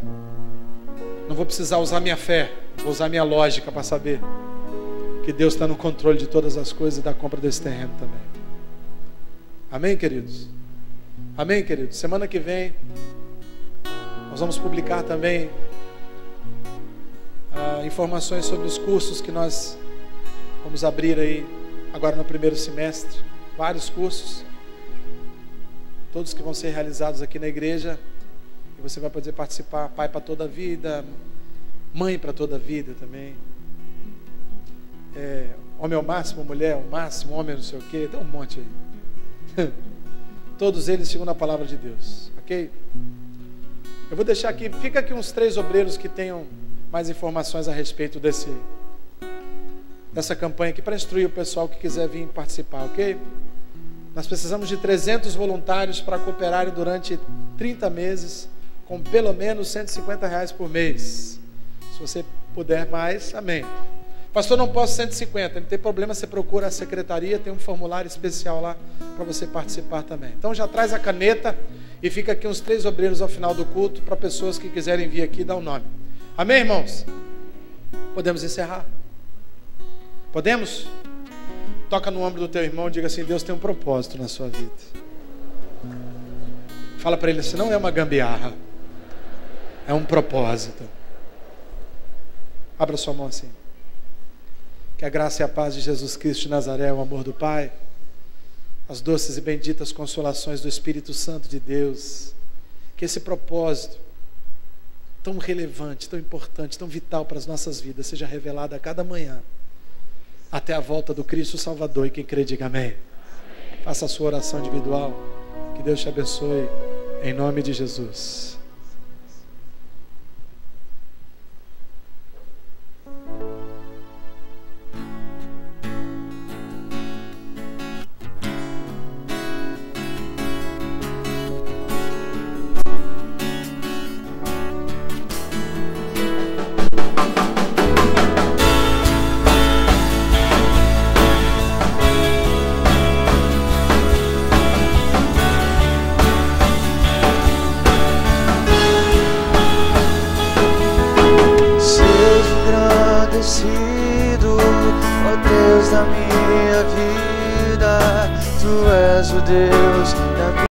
Não vou precisar usar minha fé, vou usar minha lógica para saber que Deus está no controle de todas as coisas e da compra desse terreno também. Amém, queridos? Amém, queridos? Semana que vem nós vamos publicar também informações sobre os cursos que nós vamos abrir aí agora no primeiro semestre. Vários cursos, todos que vão ser realizados aqui na igreja. E você vai poder participar. Pai para toda a vida, mãe para toda a vida também. Homem ao máximo, mulher ao máximo, homem não sei o que. Tem um monte aí. Todos eles segundo a palavra de Deus. Ok? Eu vou deixar aqui, fica aqui uns 3 obreiros que tenham mais informações a respeito dessa campanha aqui, para instruir o pessoal que quiser vir participar, ok? Nós precisamos de 300 voluntários para cooperarem durante 30 meses, com pelo menos R$150 por mês. Se você puder mais, amém. Pastor, não posso 150, não tem problema, você procura a secretaria, tem um formulário especial lá para você participar também. Então já traz a caneta e fica aqui uns 3 obreiros ao final do culto para pessoas que quiserem vir aqui dar o nome. Amém, irmãos? Podemos encerrar? Podemos? Toca no ombro do teu irmão e diga assim: Deus tem um propósito na sua vida. Fala para ele assim: não é uma gambiarra, é um propósito. Abra sua mão assim. Que a graça e a paz de Jesus Cristo de Nazaré, o amor do Pai, as doces e benditas consolações do Espírito Santo de Deus, que esse propósito tão relevante, tão importante, tão vital para as nossas vidas seja revelado a cada manhã, até a volta do Cristo Salvador. E quem crê, diga amém. Faça a sua oração individual. Que Deus te abençoe, em nome de Jesus. Ó Deus da minha vida, Tu és o Deus da minha vida.